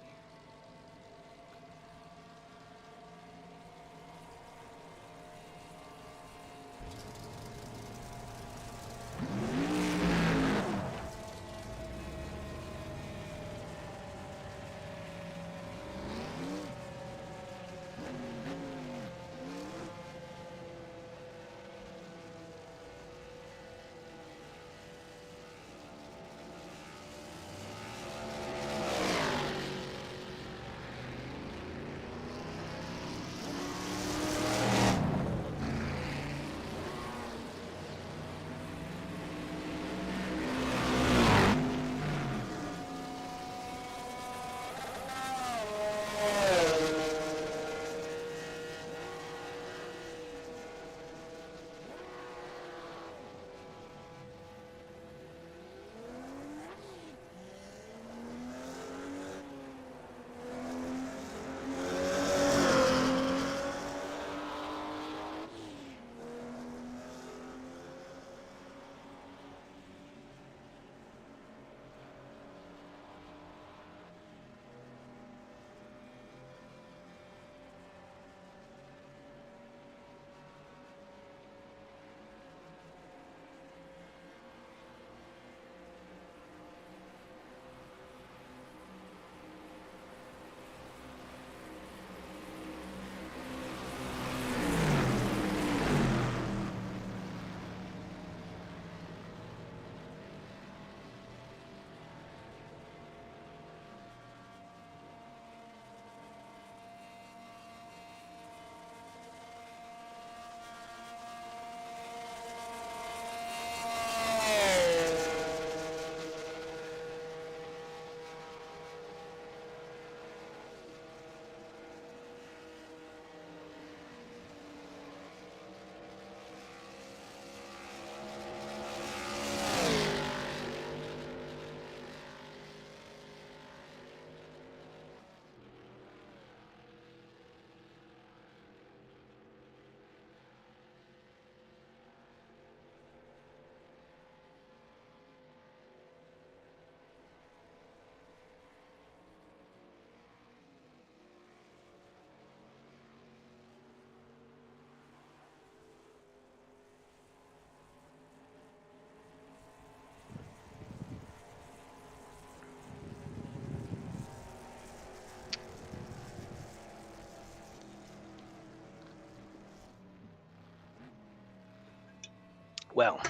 Well.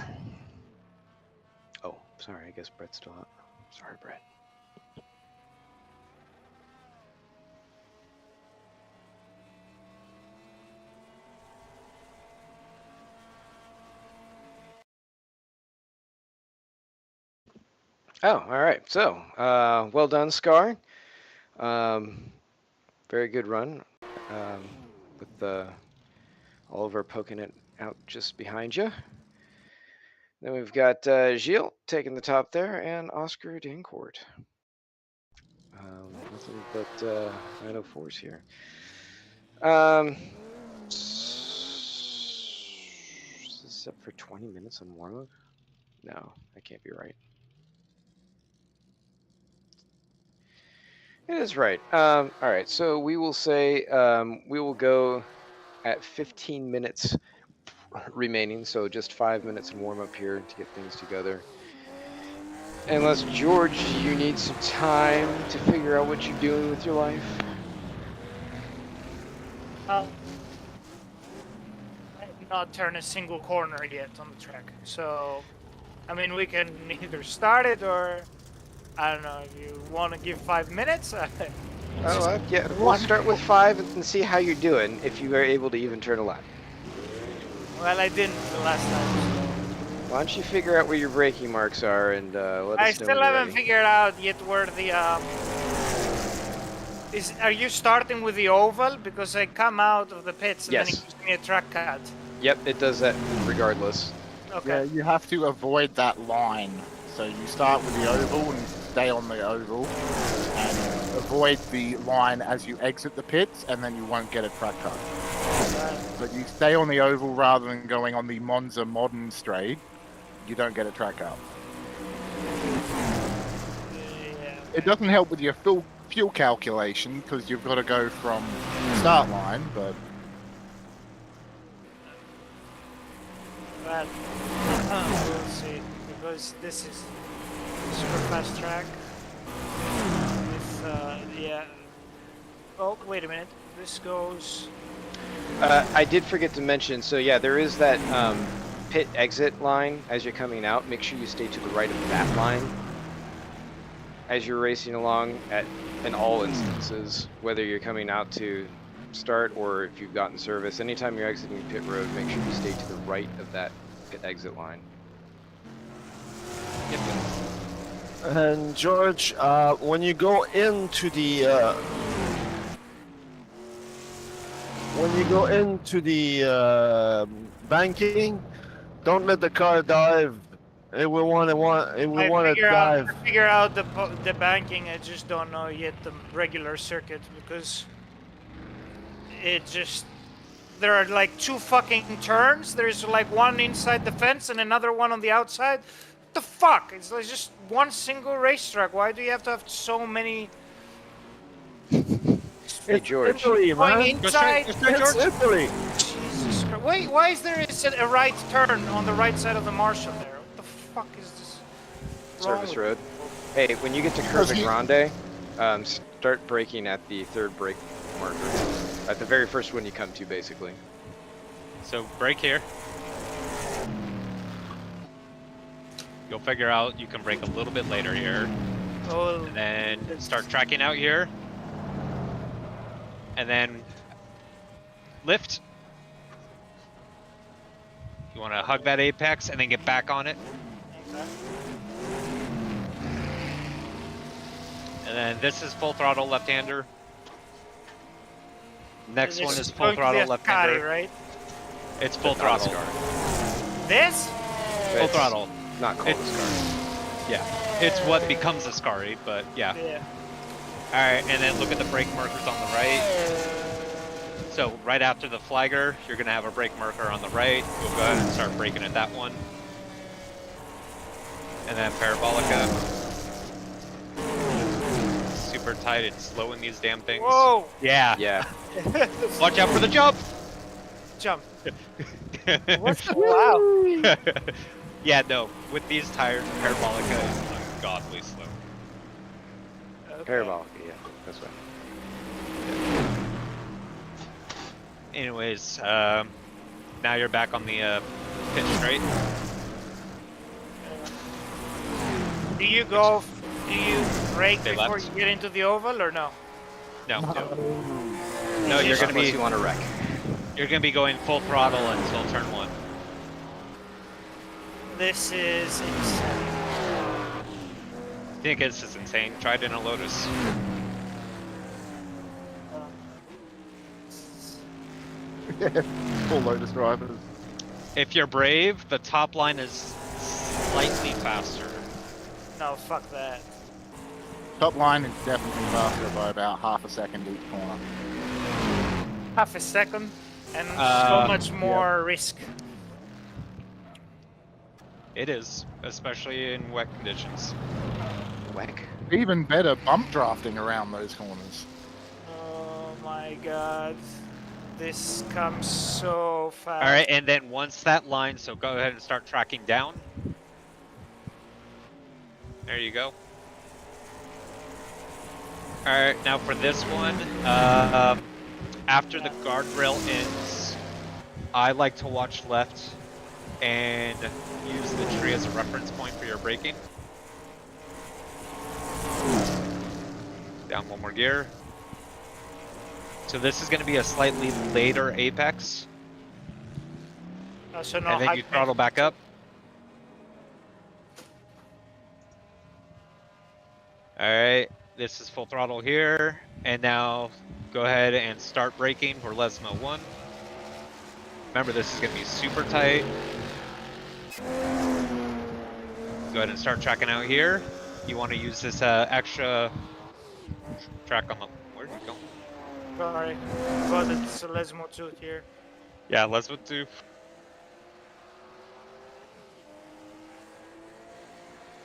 Oh, sorry. I guess Brett's still up. Sorry, Brett. Oh, all right. So, well done, Scar. Very good run. With Oliver poking it out just behind you. Then we've got Gilles taking the top there, and Oscar Dancourt. Nothing but 904s here. Is this up for 20 minutes on warm-up? No, that can't be right. It is right. All right, so we will say we will go at 15 minutes remaining, so just 5 minutes in warm-up here to get things together. Unless, George, you need some time to figure out what you're doing with your life. not turn a single corner yet on the track. So, I mean, we can either start it or, I don't know, if you want to give 5 minutes. Yeah, we'll start with 5 and see how you're doing, if you are able to even turn a lap. Well, I didn't the last time. So. Why don't you figure out where your braking marks are and let us know when I you're still haven't ready. figured out yet where the Are you starting with the oval? Because I come out of the pits and then it Yes. gives me a track cut. Yep, it does that regardless. Okay. Yeah, you have to avoid that line. So you start with the oval and stay on the oval, and avoid the line as you exit the pits, and then you won't get a track cut. But you stay on the oval rather than going on the Monza modern straight, you don't get a track cut. Yeah. It doesn't help with your fuel calculation because you've got to go from the start line, but But we'll see, because this is super fast track. With yeah. Oh, wait a minute. This goes. I did forget to mention, so yeah, there is that pit exit line as you're coming out. Make sure you stay to the right of that line as you're racing along in all instances, whether you're coming out to start or if you've gotten service. Anytime you're exiting pit road, make sure you stay to the right of that pit exit line. And George, when you go into the banking, don't let the car dive. It will want to dive. I figure out the banking. I just don't know yet the regular circuit because it just there are like 2 fucking turns. There's like one inside the fence and another one on the outside. What the fuck? It's like just one single racetrack. Why do you have to have so many? Hey George. Italy, Going man. inside. It's Italy. Jesus Christ. Wait, why is there a right turn on the right side of the Marshall there? What the fuck is this? Service road. Hey, when you get to Curva Grande, start braking at the 3rd brake marker. At the very first one you come to, basically. So brake here. You'll figure out you can brake a little bit later here. Oh, And then start tracking out here. And then lift. You want to hug that apex and then get back on it. okay. And then this is full throttle left-hander. Next This one is going full to throttle the Ascari, left-hander. right? It's full throttle. This? Full It's throttle. Not called a Scar. Yeah. It's what becomes a Scari, but yeah. Yeah. Alright, and then look at the brake markers on the right. So right after the flagger, you're gonna have a brake marker on the right. You'll go ahead and start braking at that one. And then parabolica. Super tight and slow in these damn things. Whoa! Yeah. Yeah. Watch out for the jump! Jump. What's the wow? Yeah, no. With these tires, parabolica is ungodly slow. Okay. Parabolic, yeah. That's right. Anyways, now you're back on the pitch straight. Do you go? Do you brake Stay before left. you get into the oval or no? No, no, You you're just- gonna Unless be you want to wreck. you're gonna be going full throttle until turn 1. This is insane. I think this is insane. Try it in a Lotus. full Lotus drivers. If you're brave, the top line is slightly faster. No, fuck that. Top line is definitely faster by about half a second each corner. Half a second and so Uh, much more risk. It is, especially in wet conditions. Whack. Even better bump drafting around those corners. Oh my god. This comes so fast. All right, and then once that line, so go ahead and start tracking down. There you go. All right, now for this one, after the guardrail ends, I like to watch left and use the tree as a reference point for your braking. Down one more gear. So this is going to be a slightly later apex. So no And then high you throttle back up. Alright, this is full throttle here. And now go ahead and start braking for Lesmo 1. Remember, this is going to be super tight. Go ahead and start tracking out here. You want to use this extra track on the... Where are you going? Sorry, but it's Lesmo 2 here. Yeah, Lesmo 2.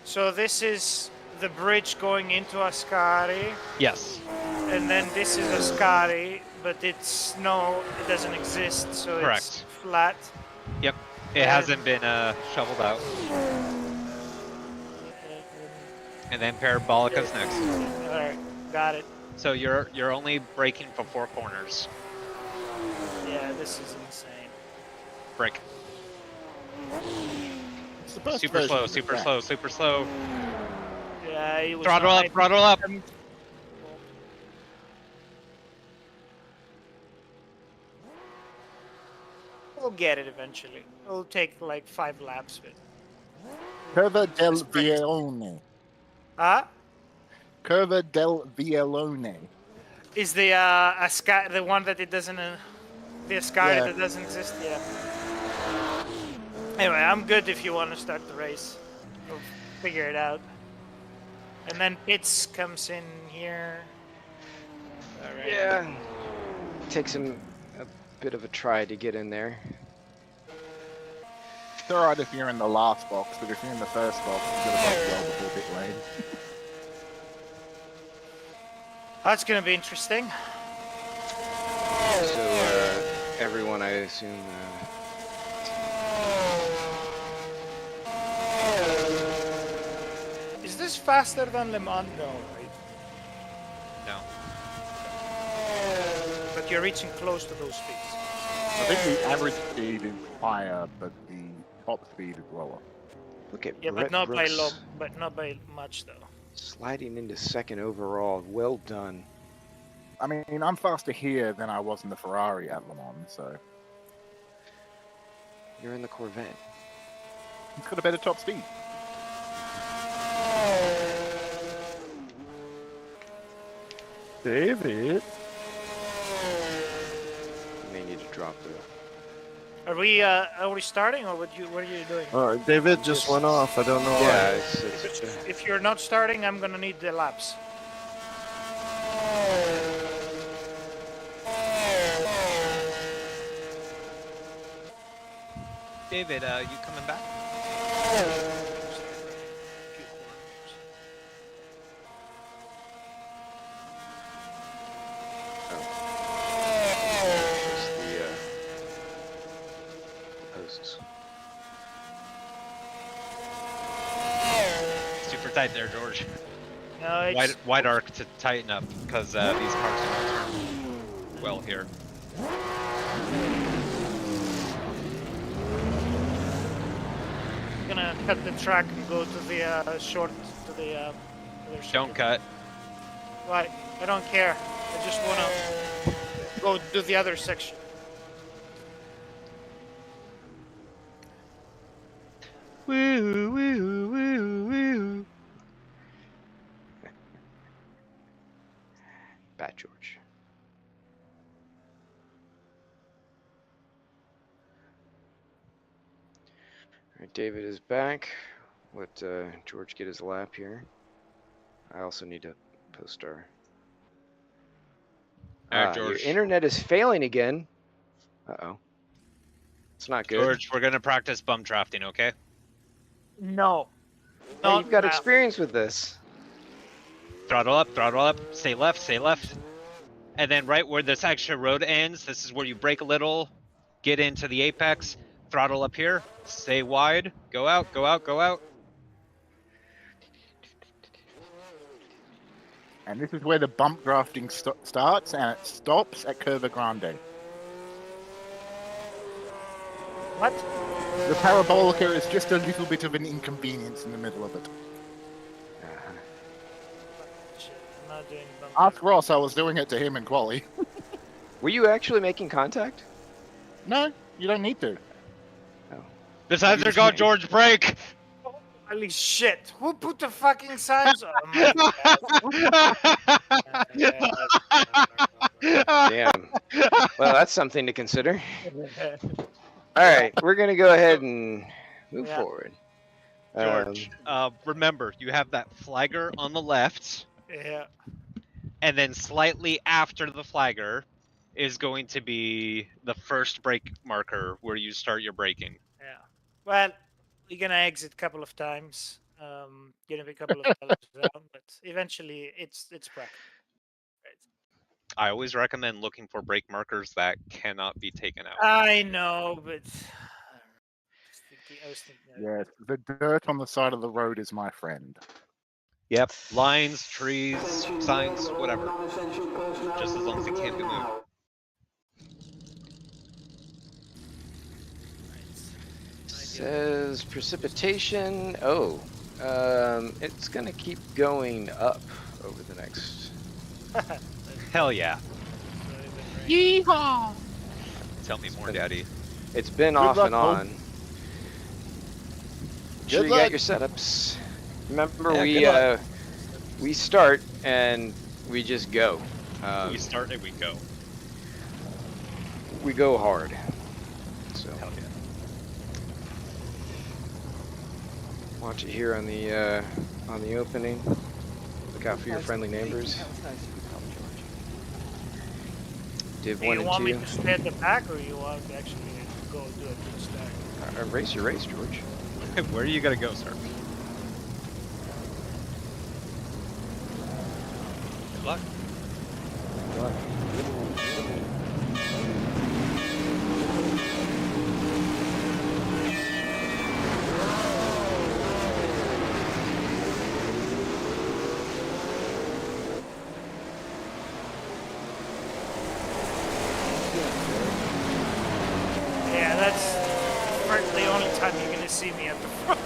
So this is the bridge going into Ascari, Yes. and then this is Ascari, but it's no, it doesn't exist, so Correct. it's flat. Yep. It hasn't been shoveled out. And then Parabolica's next. Alright, got it. So you're only braking for 4 corners. Yeah, this is insane. Brake. It's the best Super version slow, of the super track. slow, super slow. Yeah, it was Throttle not- up, throttle up. We'll get it eventually. It'll take like 5 laps of it. Curva del Just practice. Vialone. Huh? Curva del Vialone. Is the the one that it doesn't the Ascari Yeah. that doesn't exist? Yeah. Anyway, I'm good if you want to start the race. We'll figure it out. And then Pitts comes in here. All right. Yeah. Takes him a bit of a try to get in there. It's alright if you're in the last box, but if you're in the first box, you've got to box well before pit lane. That's gonna be interesting. So everyone, I assume. Is this faster than Le Mans? No, right? No. But you're reaching close to those speeds. I think the average speed is higher, but the top speed is lower. Look at Yeah, Brett but not by Brooks but not by much though. sliding into second overall. Well done. I mean, I'm faster here than I was in the Ferrari at Le Mans, so You're in the Corvette. it's got a better top speed. David. You may need to drop the. Are we starting or what are you doing? David just went off. I don't know Yeah, why. If you're not starting, I'm gonna need the laps. David, you coming back? The posts. Super tight there, George. No, it's Wide arc to tighten up because these cars don't turn well here. gonna cut the track and go to the short to the other Don't cut. Right, I don't care. I just wanna go do the other section. Woo, woo, woo, woo. Bad George. All right, David is back. Let George get his lap here. I also need to post our. All right, Your George. internet is failing again. Uh-oh. It's not good. George, we're gonna practice bump drafting, okay? No. Hey, you've got now. experience with this. Throttle up, stay left. And then right where this extra road ends, this is where you brake a little, get into the apex, throttle up here, stay wide, go out. And this is where the bump drafting starts, and it stops at Curva Grande. What? The parabolica is just a little bit of an inconvenience in the middle of it. Uh-huh. Shit, I'm not doing bumper. Ask Ross, I was doing it to him in quali. Were you actually making contact? No, you don't need to. Besides, there go George brake. Holy shit! Who put the fucking signs? Oh my Damn. Well, that's something to consider. All right, we're gonna go ahead and move Yeah. forward. George, remember, you have that flagger on the left, Yeah. and then slightly after the flagger is going to be the first brake marker where you start your braking. Yeah. Well, we're gonna exit a couple of times. Gonna be a couple of dollars down, but eventually it's practical. Right. I always recommend looking for brake markers that cannot be taken out. I know, but I was thinking. Yes, the dirt on the side of the road is my friend. Yep, lines, trees, signs, whatever. Just as long as it can't be moved. Says precipitation. Oh, it's gonna keep going up over the next. Hell yeah. Yeehaw! Tell me more, Daddy. It's been Good off luck, and Cole. on. Sure, Good you got luck. your setups. Remember, Yeah, good we start and we just go. We start and we go. We go hard. So Hell yeah. watch it here on the opening. Look out for your friendly neighbors. That was nice of you, Papa George. Div Do 1 you and want 2. me to stay at the back, or you want to actually go do a good stack? Race your race, George. Where are you gonna go, sir? Good luck. Good luck. Yeah, that's the only time you're gonna see me at the front.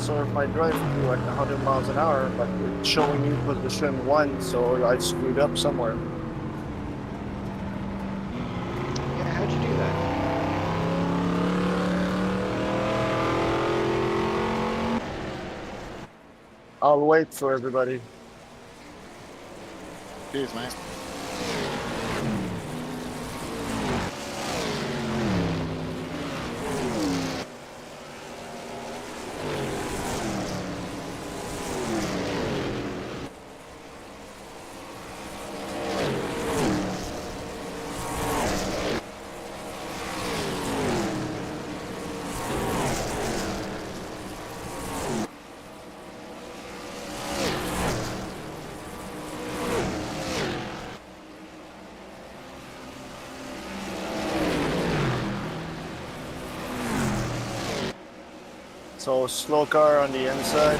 So if I drive to like 100 miles an hour, like it's showing you position 1, so I screwed up somewhere. Yeah, how'd you do that? I'll wait for everybody. Cheers, mate. So slow car on the inside.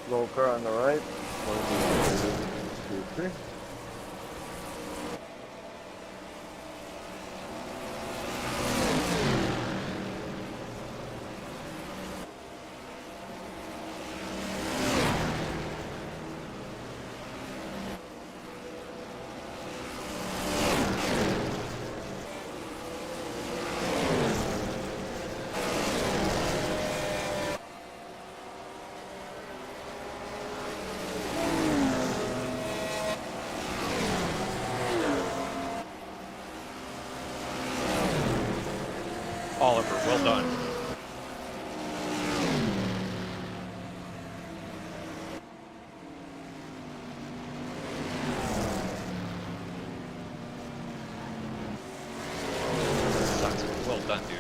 Slow car on the right. 1, 2, 3. Oliver, well done. Sucks. Well done, dude.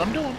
I'm doing.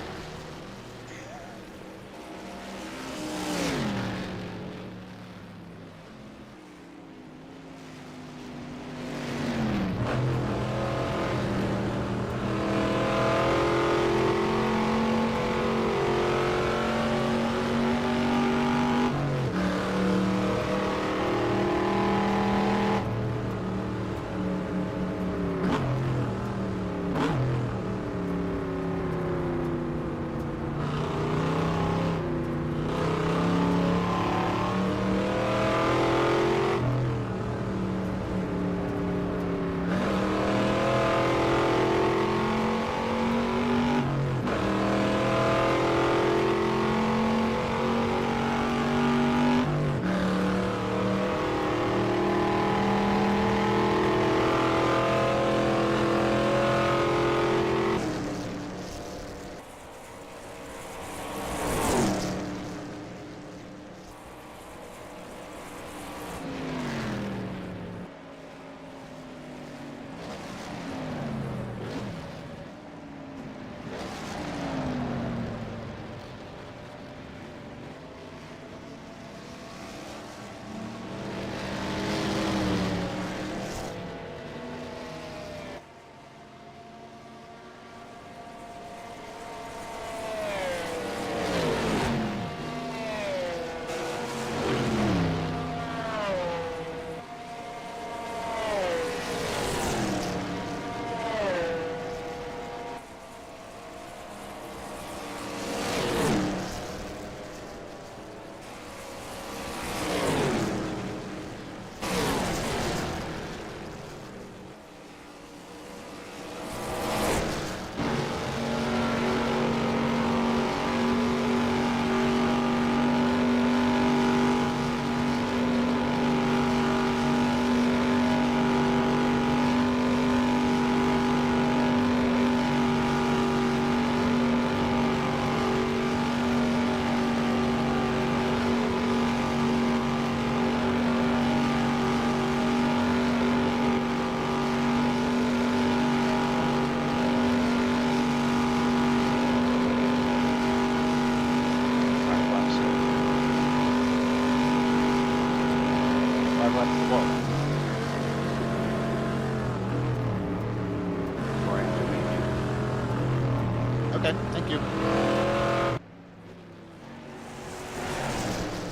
Okay, thank you.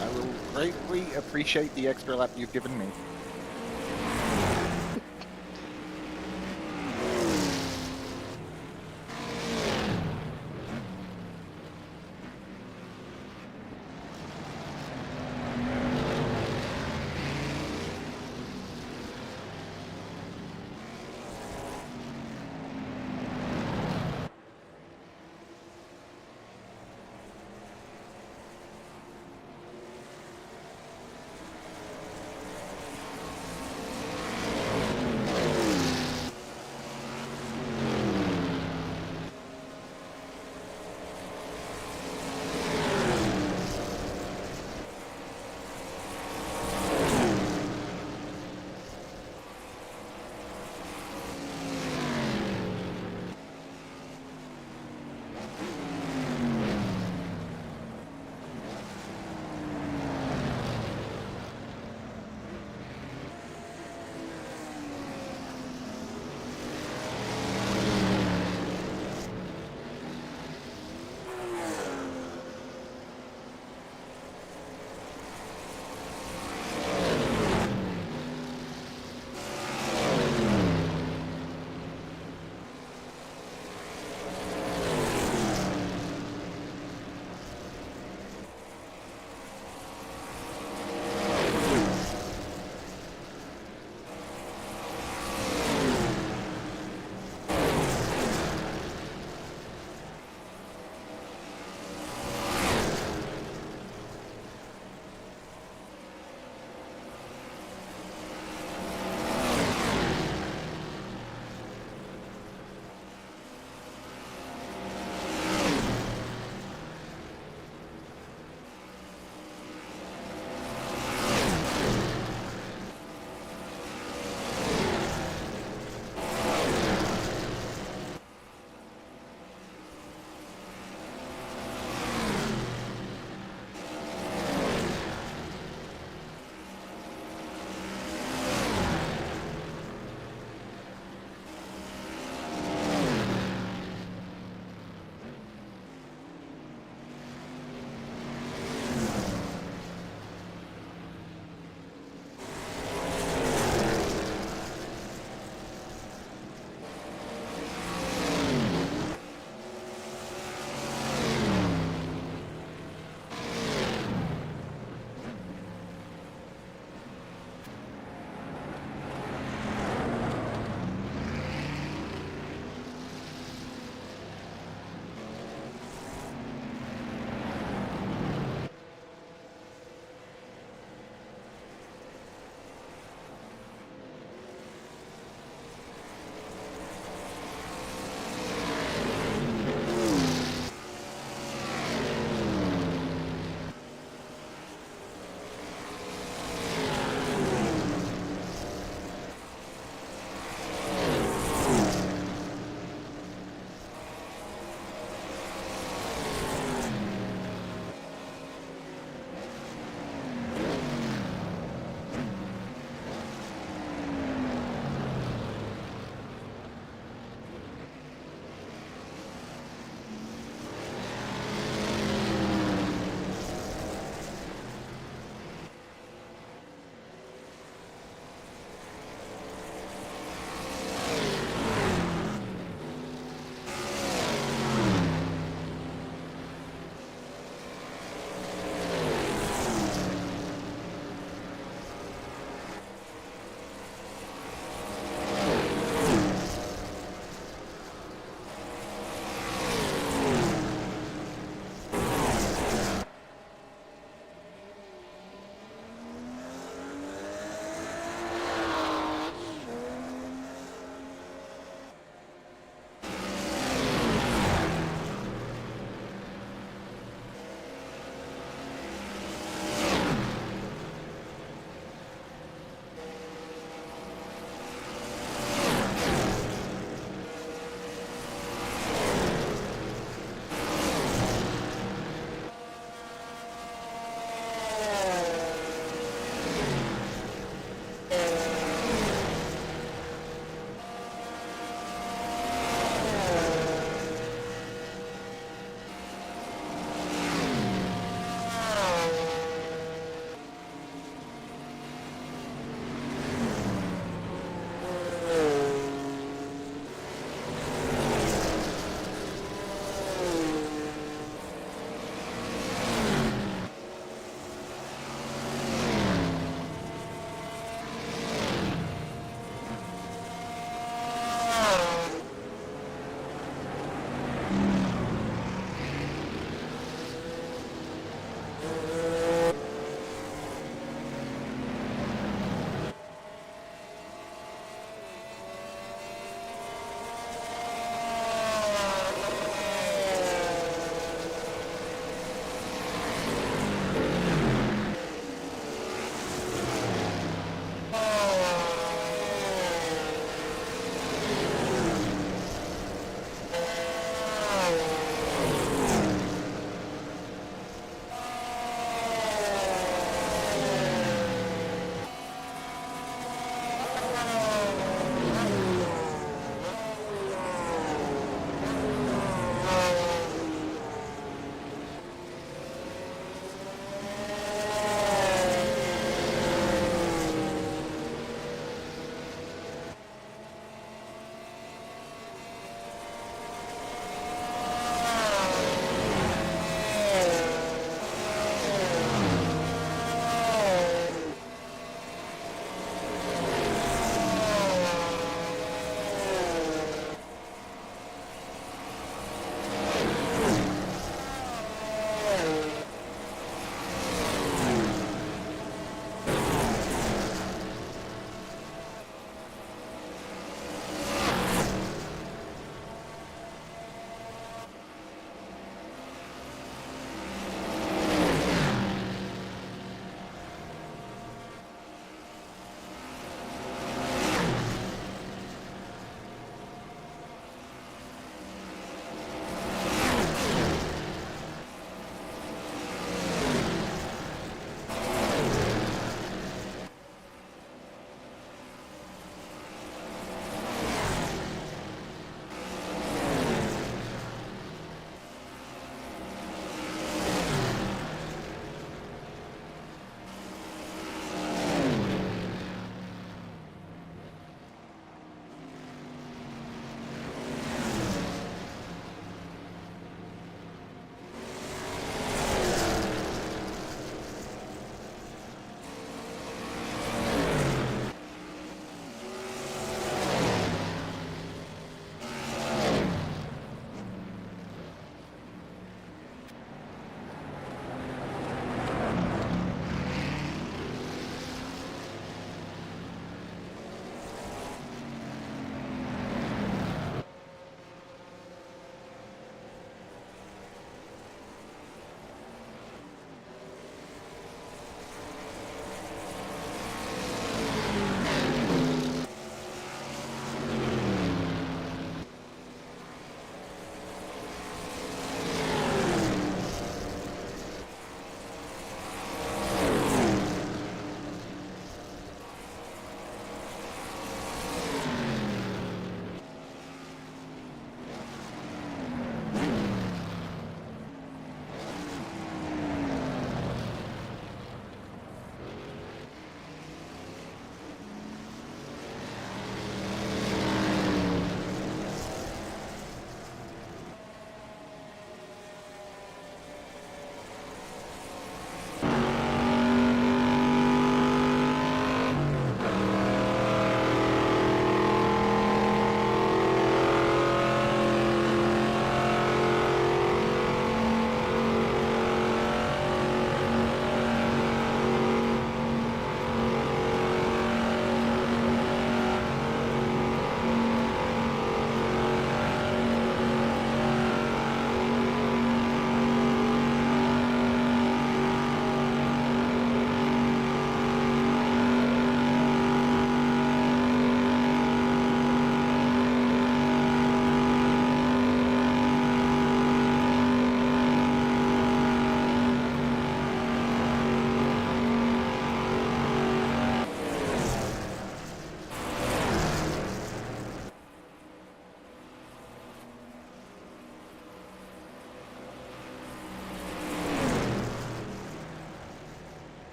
I will greatly appreciate the extra lap you've given me.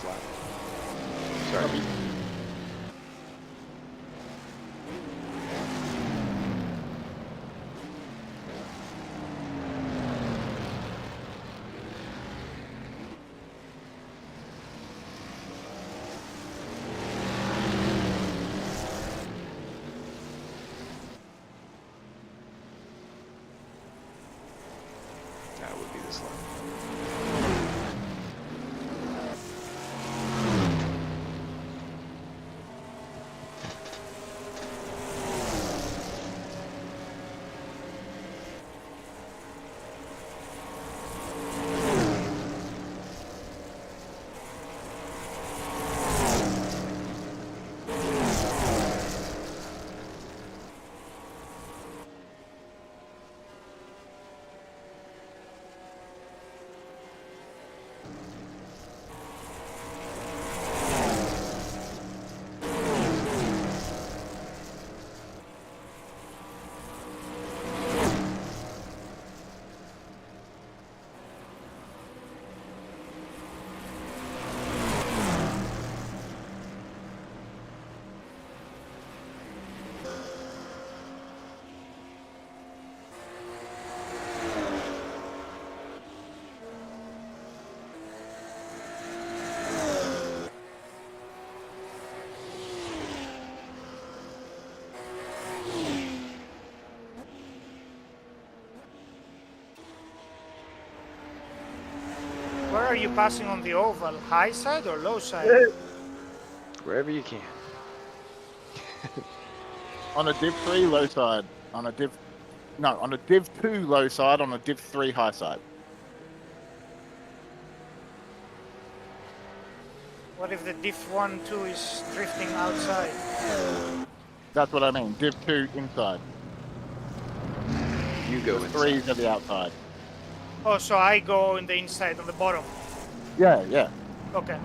this lap. Sorry. That would be this lap. Where are you passing on the oval? High side or low side? Wherever you can. On a div 3 low side. On a div 2 low side. On a div 3 high side. What if the diff 1, 2 is drifting outside? That's what I mean. Div 2 inside. You go The inside. 3's at the outside. Oh, so I go in the inside on the bottom. Yeah, yeah. Okay.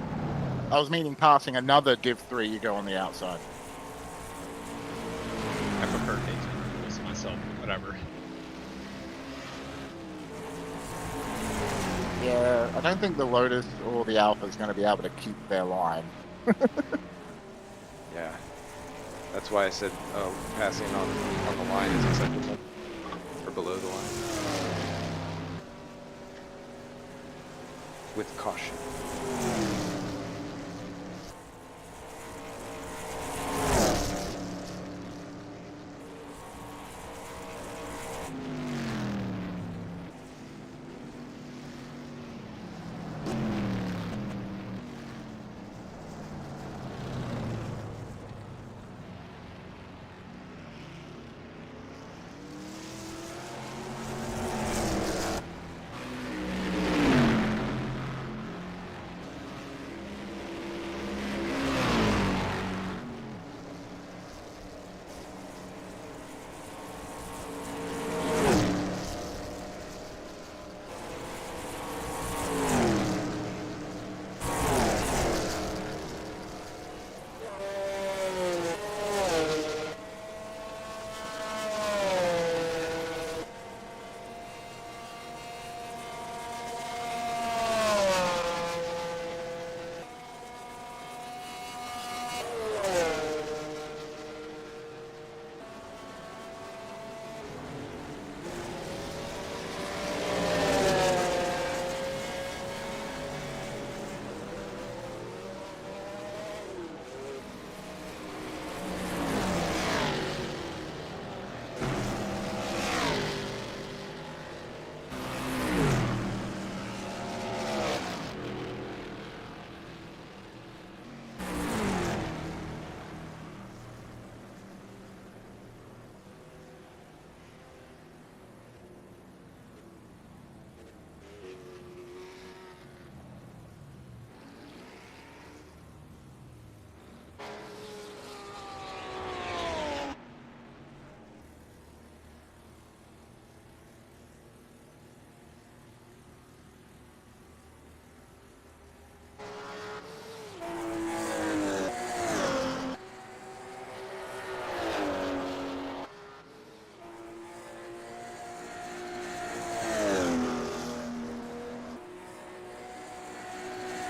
I was meaning passing another div 3, you go on the outside. I prefer K2 rules myself. Whatever. Yeah, I don't think the Lotus or the Alpha is going to be able to keep their line. Yeah. That's why I said passing on the line is acceptable. Or below the line. With caution.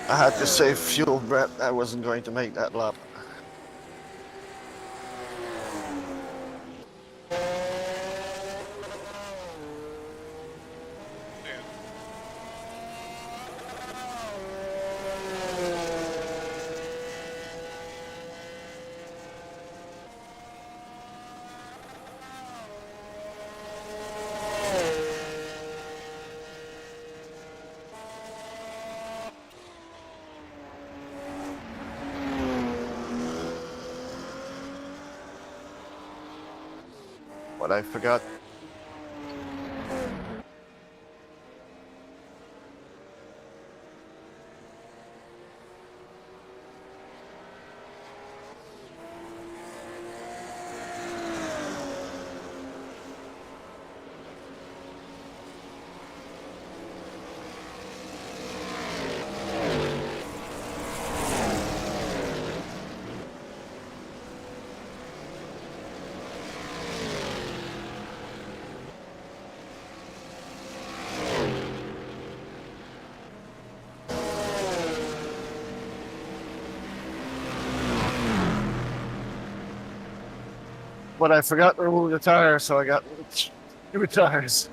I had to save fuel, Brett. I wasn't going to make that lap. What I forgot. But I forgot to remove the tires, so I got new tires.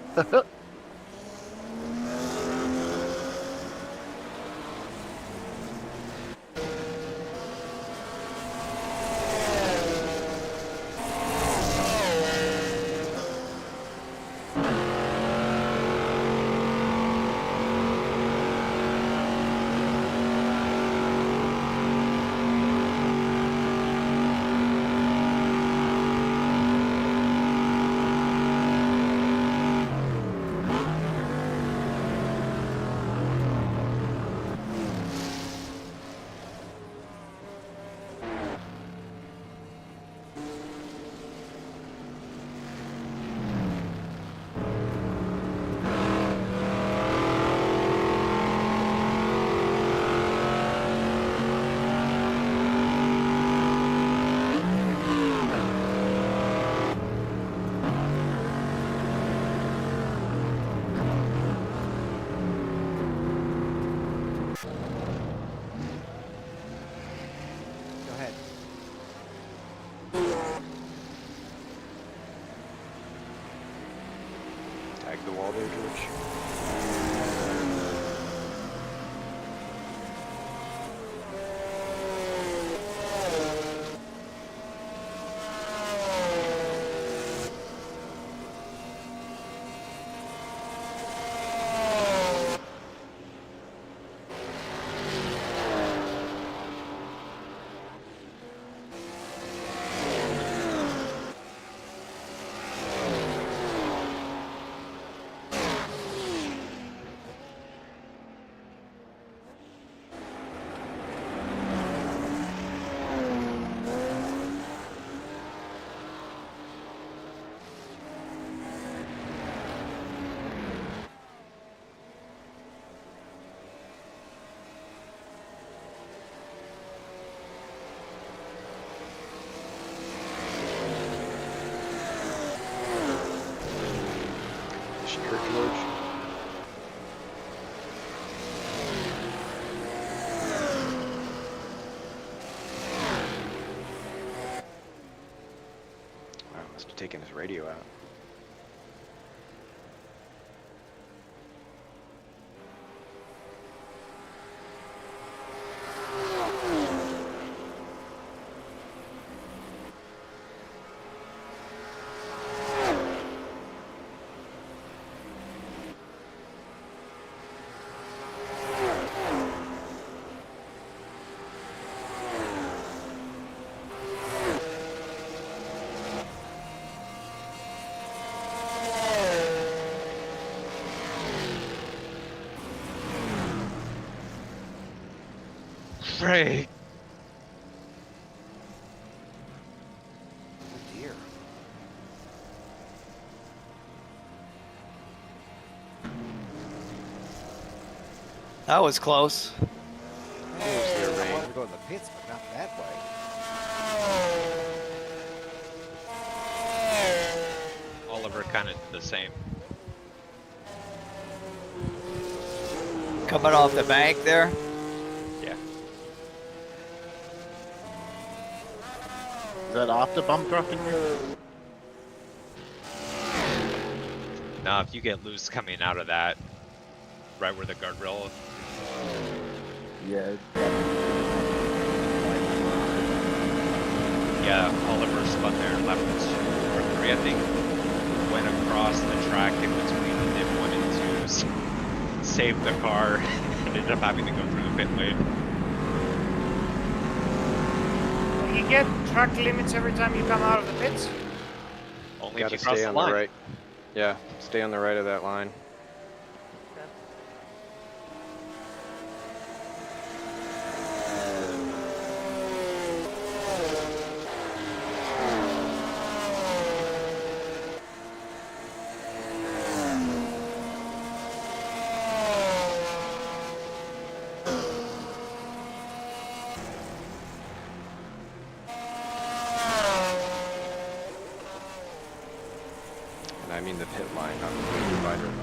Go ahead. Tag the wall there, George. Sure, George. Wow, must have taken his radio out. Great. Oh dear. That was close. Hey, I wanted to go to the pits, but not that way. Oliver kind of the same. Coming off the bank there. Is that after bump dropping you? Now, if you get loose coming out of that, right where the guardrail, Yeah. yeah, Oliver spun there left 2 or 3, I think, went across the track in between div 1 and 2s, saved the car, and ended up having to go through the pit lane. You get track limits every time you come out of the pits? Only Gotta if you cross stay the on line. the right. Yeah, stay on the right of that line. And I mean the pit line, not the divider line.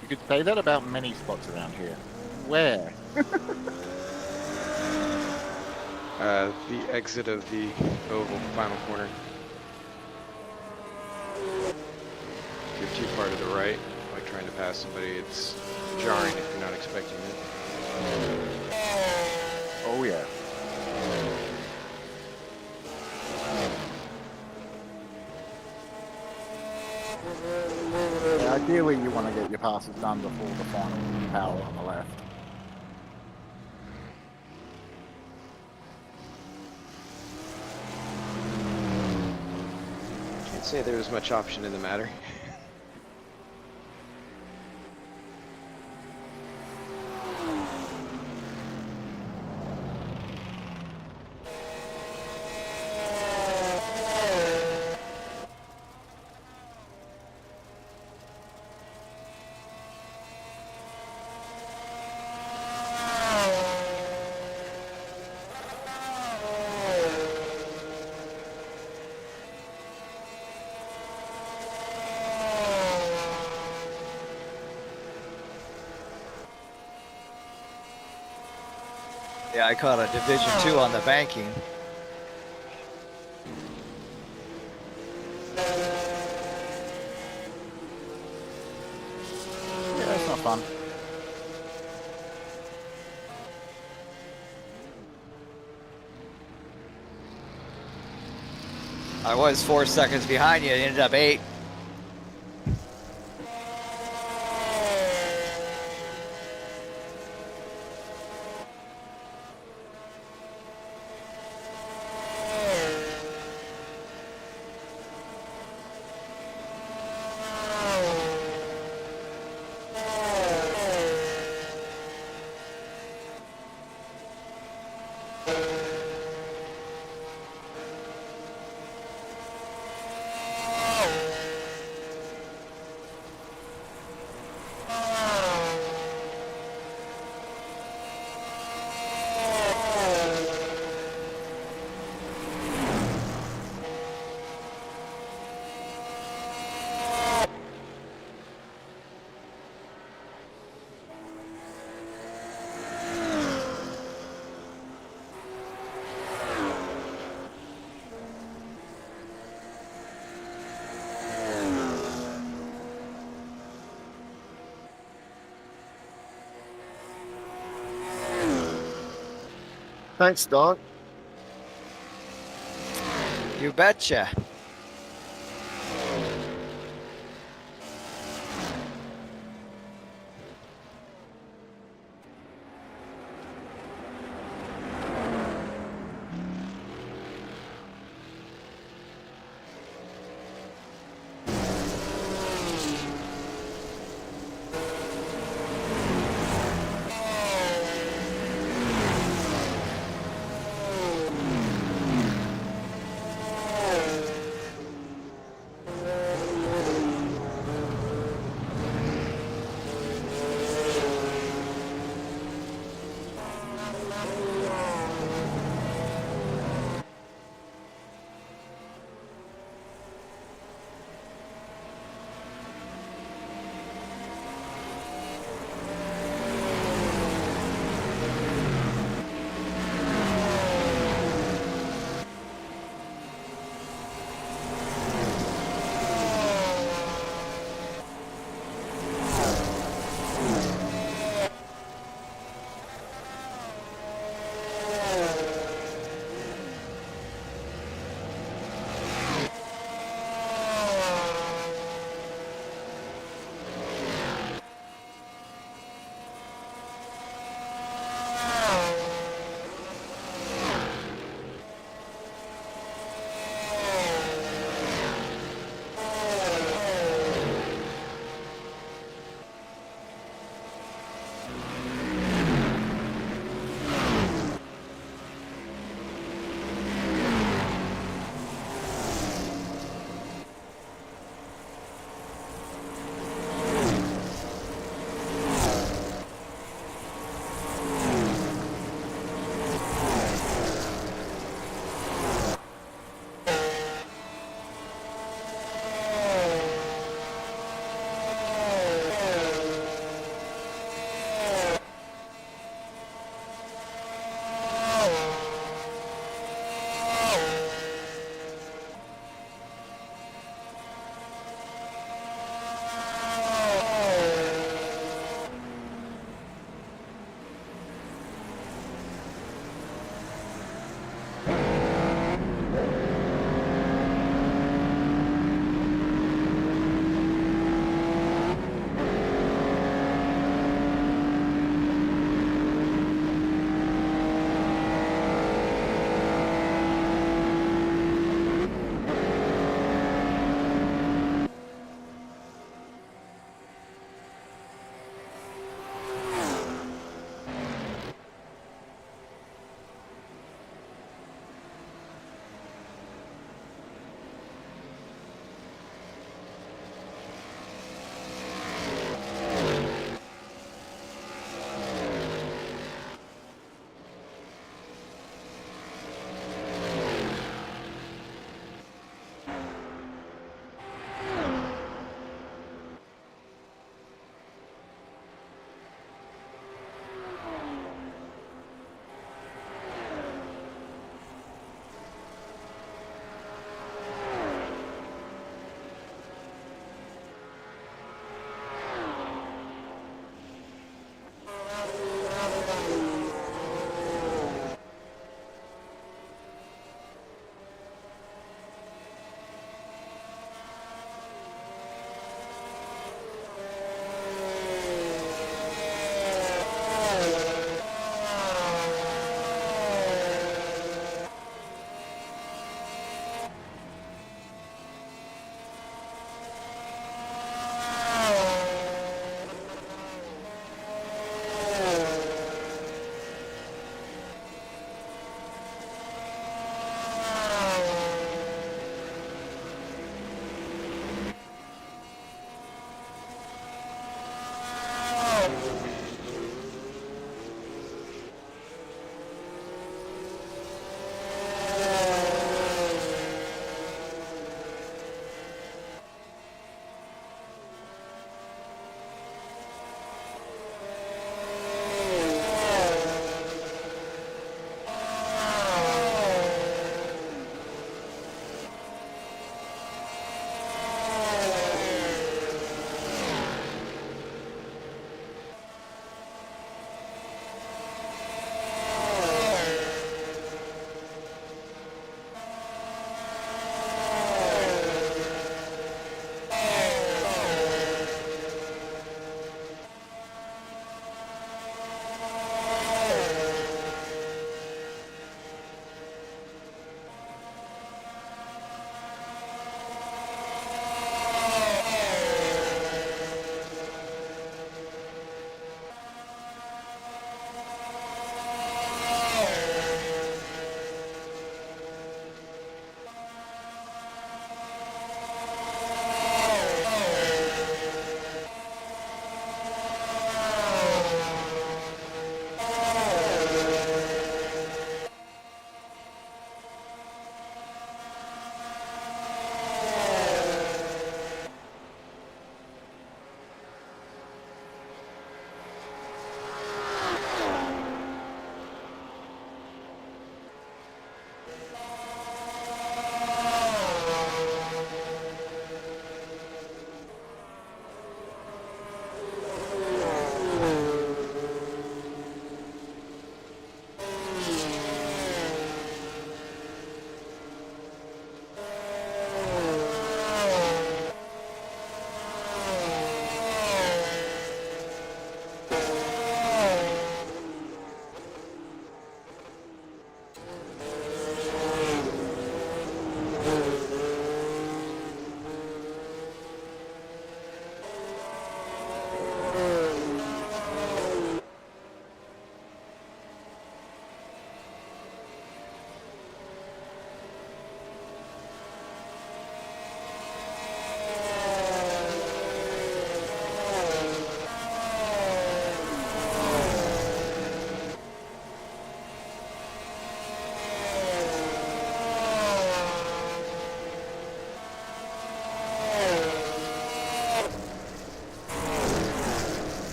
You could say that about many spots around here. Where? The exit of the oval final corner. If you're too far to the right, like trying to pass somebody, it's jarring if you're not expecting it. Oh yeah. Yeah, ideally, you want to get your passes done before the final power on the left. Can't say there was much option in the matter. Yeah, I caught a Division 2 on the banking. Yeah, that's not fun. I was 4 seconds behind you, it ended up 8. Thanks, dog. You betcha.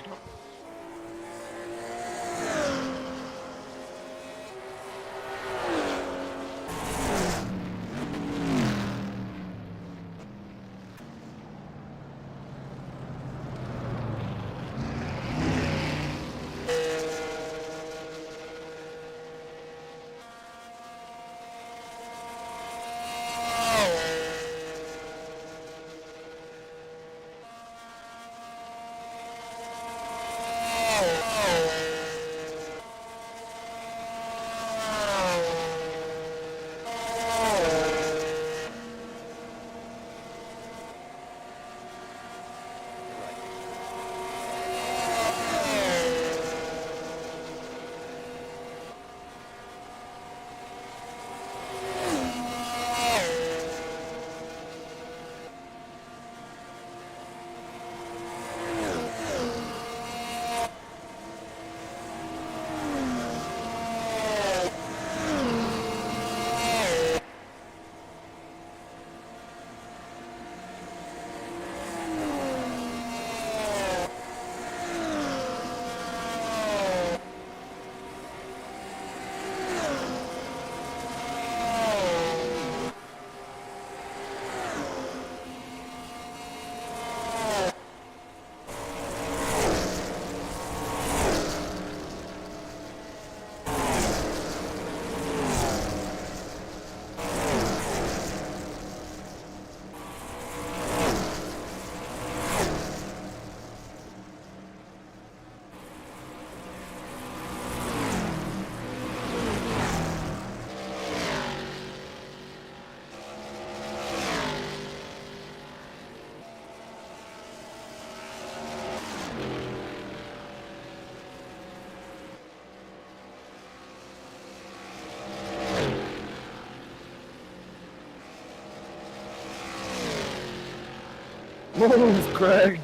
good. Move, Craig.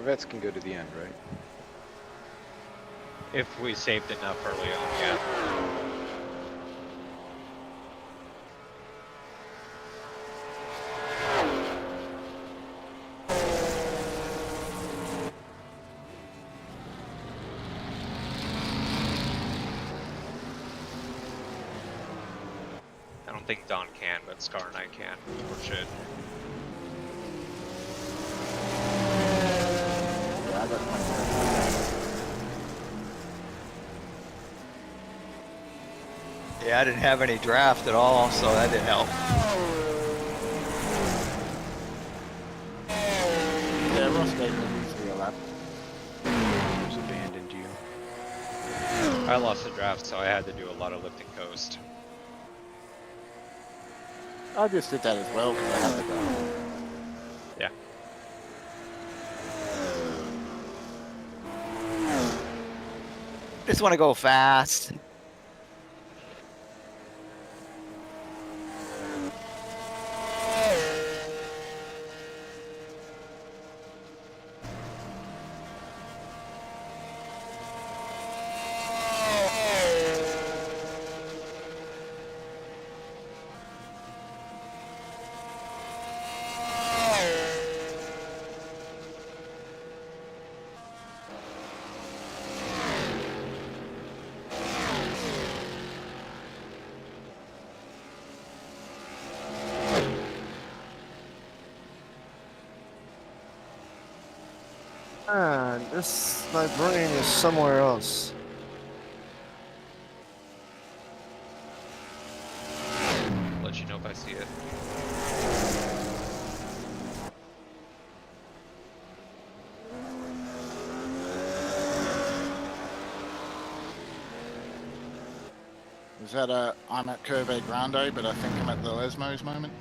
Corvettes can go to the end, right? If we saved enough early on, yeah. I don't think Don can, but Scar and I can, or should. Yeah, I got 20. Yeah, I didn't have any draft at all, so that didn't help. Yeah, Ross gave me easily a lap. Who's abandoned you? I lost the draft, so I had to do a lot of lifting coast. I just did that as well because I had the draft. Yeah. Just want to go fast. Man, my brain is somewhere else. Let you know if I see it. Was that I'm at Curve Grande, but I think I'm at the Lesmos moment?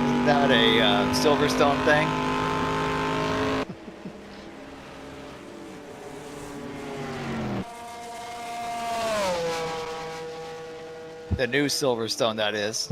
Isn't that a Silverstone thing? The new Silverstone, that is.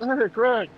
Correct.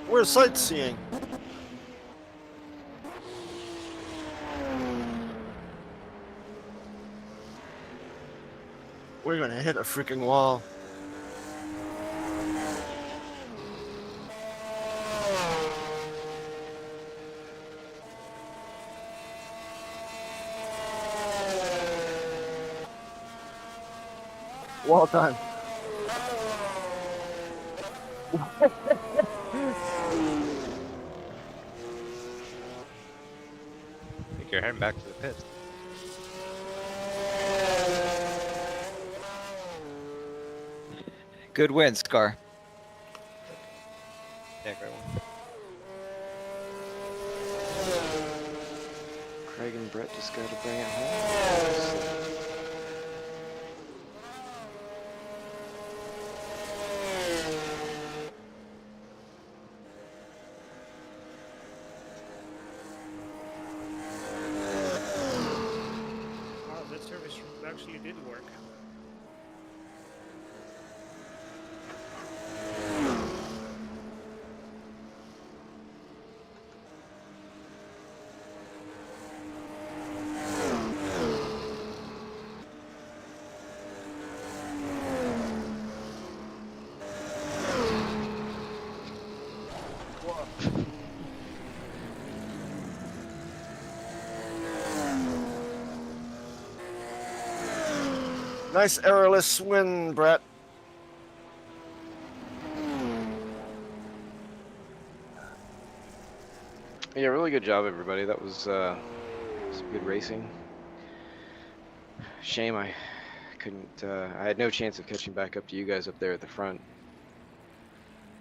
We're sightseeing. We're gonna hit a freaking wall. Well done. I think you're heading back to the pits. Good win, Scar. Yeah, great one. Craig and Brett just got to bring it home. Wow, that service actually did work. Nice errorless win, Brett. Yeah, really good job, everybody. That was some good racing. Shame I couldn't. I had no chance of catching back up to you guys up there at the front.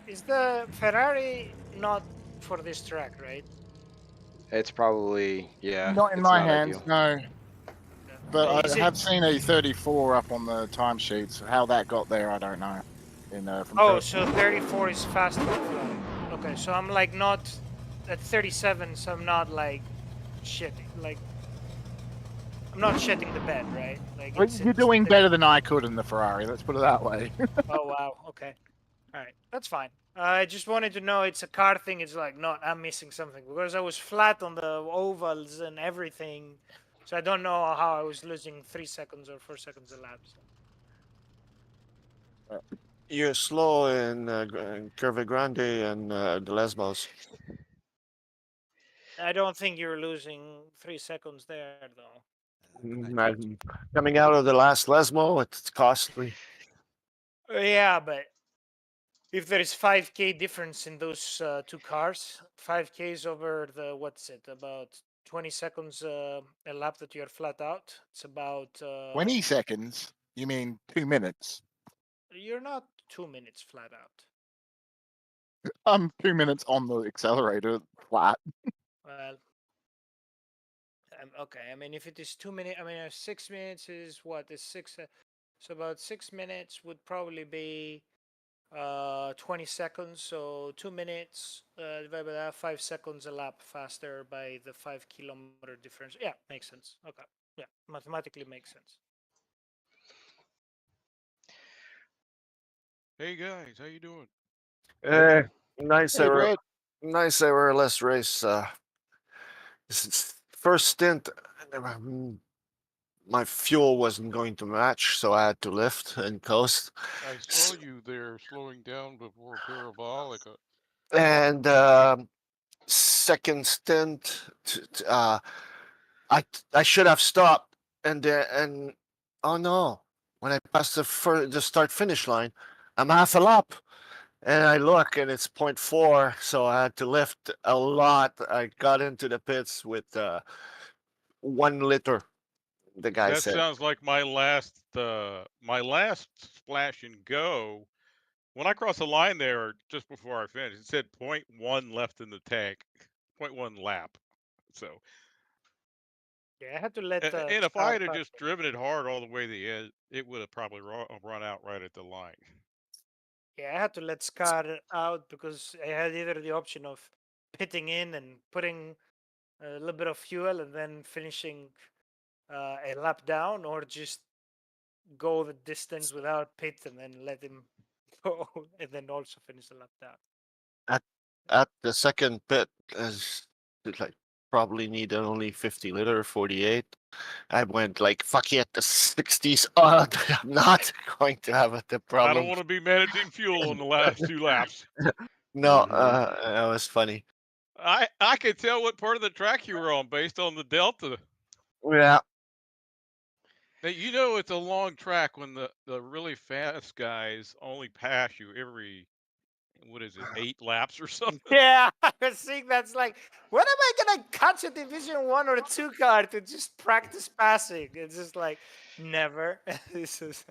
Is the Ferrari not for this track, right? It's probably, yeah. Not in it's my not hands, ideal. no. But Is I it- have seen a 34 up on the timesheets. How that got there, I don't know. From Oh, Perth. so 34 is faster than Ferrari. Okay, so I'm like not at 37, so I'm not like shitting. Like I'm not shitting the bed, right? Like Well, you're doing 30 better than I could in the Ferrari. Let's put it that way. Oh wow. Okay. All right. That's fine. I just wanted to know it's a car thing. It's like not. I'm missing something because I was flat on the ovals and everything, so I don't know how I was losing 3 seconds or 4 seconds a lap. So. You're slow in Curve Grande and the Lesbos. I don't think you're losing 3 seconds there though. Coming out of the last Lesmo, it's costly. Yeah, but if there is 5K difference in those two cars, 5Ks over the what's it about 20 seconds a lap that you're flat out. It's about 20 seconds? You mean 2 minutes? You're not 2 minutes flat out. I'm 2 minutes on the accelerator flat. Well, okay. I mean, if it is 2 minutes, I mean, 6 minutes is what is 6. So about 6 minutes would probably be 20 seconds. So 2 minutes divided by that, 5 seconds a lap faster by the 5 kilometer difference. Yeah, makes sense. Okay. Yeah, mathematically makes sense. Hey guys, how you doing? Nice Hey, Brett. less race. First stint, my fuel wasn't going to match, so I had to lift and coast. I saw you there slowing down before Parabolica. And second stint, I should have stopped, and oh no, when I passed the start finish line, I'm half a lap. And I look and it's 0.4, so I had to lift a lot. I got into the pits with 1 liter, the guy That said. sounds like my last splash and go. When I crossed the line there just before I finished, it said 0.1 left in the tank, 0.1 lap. So, Yeah, I had to let and if I Scott had pass just me. driven it hard all the way to the end, it would have probably run out right at the line. Yeah, I had to let Scott out because I had either the option of pitting in and putting a little bit of fuel and then finishing a lap down, or just go the distance without pit and then let him go and then also finish the lap down. At the second pit, as like probably needed only 50 liter, 48. I went like, fuck it, the 60s. Oh, I'm not going to have the I don't problem. want to be managing fuel on the last 2 laps. No, that was funny. I could tell what part of the track you were on based on the delta. Yeah. Now, you know it's a long track when the really fast guys only pass you every, what is it, 8 laps or something? Yeah, I was seeing that's like, when am I gonna catch a Division 1 or 2 car to just practice passing? It's just like, never. This is.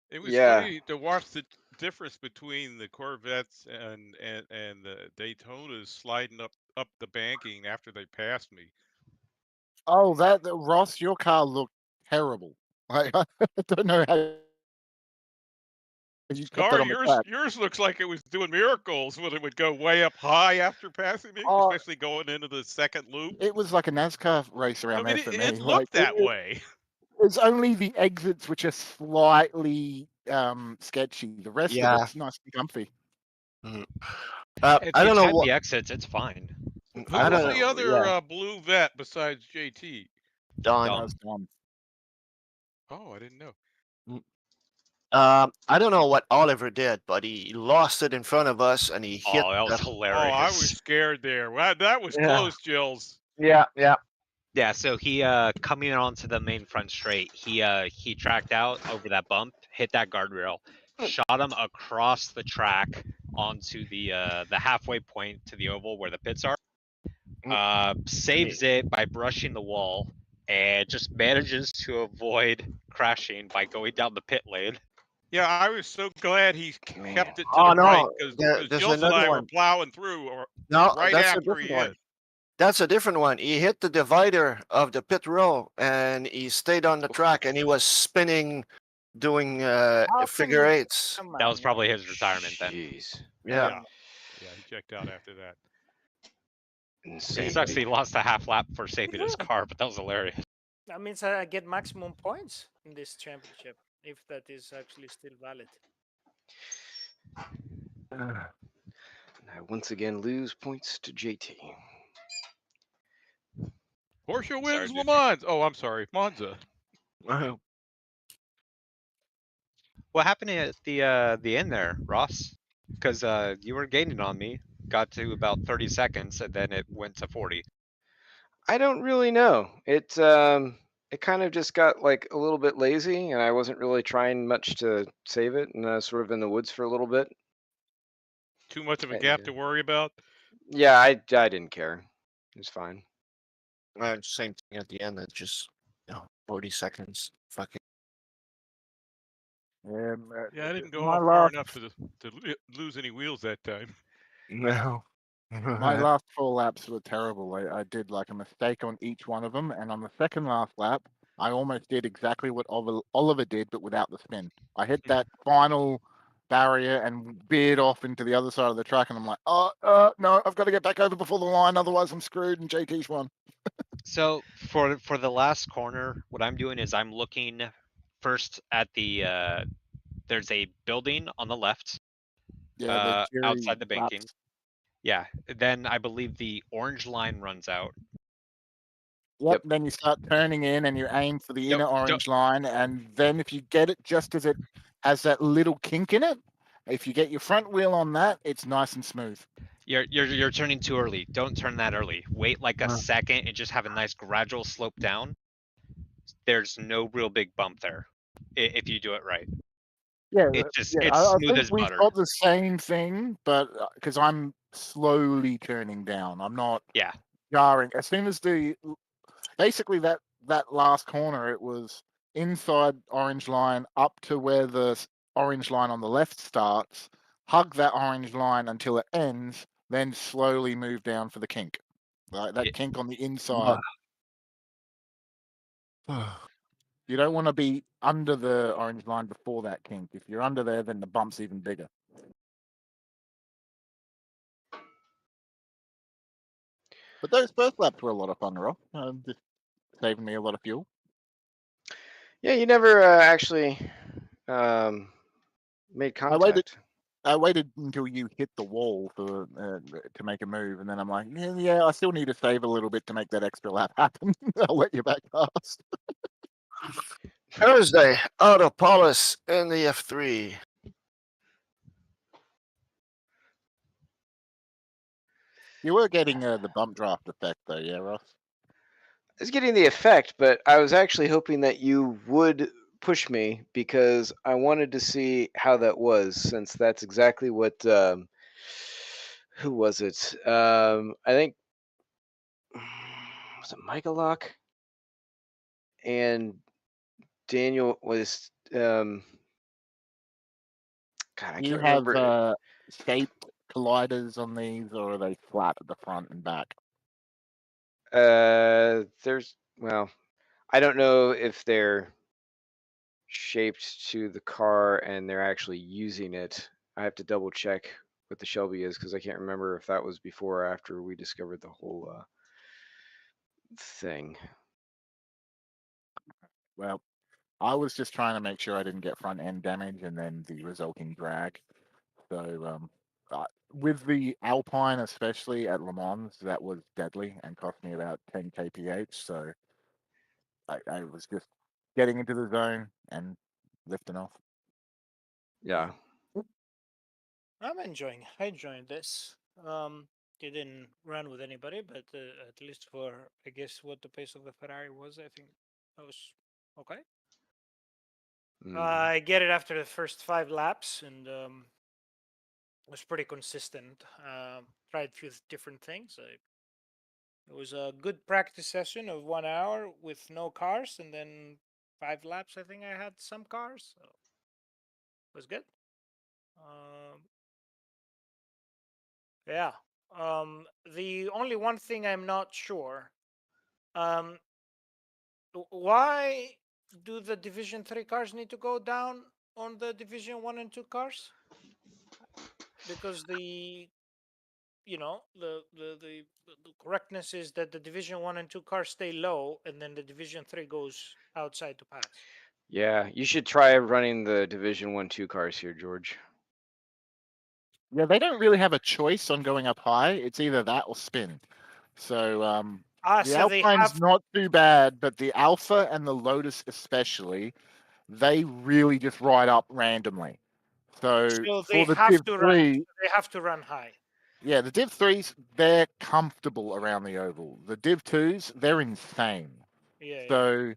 It was Yeah. funny to watch the difference between the Corvettes and the Daytonas sliding up the banking after they passed me. Oh, Ross, your car looked terrible. I don't know how you kept that Car, on the track. yours looks like it was doing miracles when it would go way up high after passing me, Oh, especially going into the second loop. it was like a NASCAR race I around mean, there for it me. Like looked that way. it's only the exits which are slightly sketchy. The rest of Yeah. it's nice and comfy. Mhm. If I you don't know time what. the exits, it's fine. Who I was don't the know. other Yeah, blue vet besides JT? Don. Dumb. That's dumb. Oh, I didn't know. I don't know what Oliver did, but he lost it in front of us, and he hit. Oh, that was the- Oh, hilarious. I was scared there. That was Yeah. close, Jills. Yeah, yeah. Yeah, so he coming onto the main front straight, he tracked out over that bump, hit that guardrail, shot him across the track onto the halfway point to the oval where the pits are. Saves it by brushing the wall and just manages to avoid crashing by going down the pit lane. Yeah, I was so glad he Man. kept it to Oh the right no, because there's Jills and another I were one. plowing through No, right that's a after he different one. hit. That's a different one. He hit the divider of the pit row, and he stayed on the track, and he was spinning, doing How can figure you- eights. Come That on, was probably his retirement then. Jeez. Yeah. Yeah, yeah, he checked out after that. It Insane. sucks he lost a half lap for saving his car, but that was hilarious. That means I get maximum points in this championship, if that is actually still valid. I once again lose points to JT. Porsche Sorry, wins Le dude. Mans. Oh, I'm sorry, Monza. What happened at the end there, Ross? Because you were gaining on me, got to about 30 seconds, and then it went to 40. I don't really know. It kind of just got like a little bit lazy, and I wasn't really trying much to save it, and I was sort of in the woods for a little bit. Too much of a And, gap to worry about. yeah, I didn't care. It was fine. Same thing at the end. It's just 40 seconds. Fucking. Yeah, I didn't go my off far last enough to lose any wheels that time. No. my last 4 laps were terrible. I did like a mistake on each one of them, and on the second last lap, I almost did exactly what Oliver did, but without the spin. I hit that final barrier and veered off into the other side of the track, and I'm like, no, I've got to get back over before the line, otherwise I'm screwed. And JT's won. So for the last corner, what I'm doing is I'm looking first at the there's a building on the left Yeah, the Jerry outside the banking. laps. Yeah. Then I believe the orange line runs out. Yep. Then you start turning in, and you aim for the inner orange line, and then if you get it just as it has that little kink in it, if you get your front wheel on that, it's nice and smooth. You're turning too early. Don't turn that early. Wait like a Uh. second and just have a nice gradual slope down. There's no real big bump there if you do it right. Yeah, It's just yeah. it's I smooth think as we've butter. got the same thing, but because I'm slowly turning down, I'm not Yeah. jarring. As soon as basically that last corner, it was inside orange line up to where the orange line on the left starts, hug that orange line until it ends, then slowly move down for the kink. Like that kink on the inside. You don't want to be under the orange line before that kink. If you're under there, then the bump's even bigger. But those first laps were a lot of fun, Rob. Just saving me a lot of fuel. Yeah, you never actually made contact. I waited until you hit the wall to make a move, and then I'm like, yeah, I still need to save a little bit to make that extra lap happen. I'll let you back past. Thursday, Autopolis in the F3. You were getting the bump draft effect, though, yeah, Ross? I was getting the effect, but I was actually hoping that you would push me because I wanted to see how that was, since that's exactly what. Who was it? I think was it Michael Locke and Daniel was. God, I Do you can't have remember. shaped colliders on these, or are they flat at the front and back? There's I don't know if they're shaped to the car and they're actually using it. I have to double check what the Shelby is because I can't remember if that was before or after we discovered the whole thing. Well, I was just trying to make sure I didn't get front end damage and then the resulting drag. So with the Alpine, especially at Le Mans, that was deadly and cost me about 10 kph. So I was just getting into the zone and lifting off. Yeah. I'm enjoying this. Didn't run with anybody, but at least for, I guess, what the pace of the Ferrari was, I think that was okay. I get it after the first 5 laps, and was pretty consistent. Tried a few different things. It was a good practice session of 1 hour with no cars, and then 5 laps. I think I had some cars, so it was good. Yeah. The only one thing I'm not sure, why do the Division 3 cars need to go down on the Division 1 and 2 cars? Because the correctness is that the Division 1 and 2 cars stay low, and then the Division 3 goes outside to pass. Yeah, you should try running the Division 1-2 cars here, George. Yeah, they don't really have a choice on going up high. It's either that or spin. So the so they Alpine's have not too bad, but the Alpha and the Lotus especially, they really just ride up randomly. So they for the have Div to 3, they have to run high. yeah, the Div 3s, they're comfortable around the oval. The Div 2s, they're insane. Yeah. So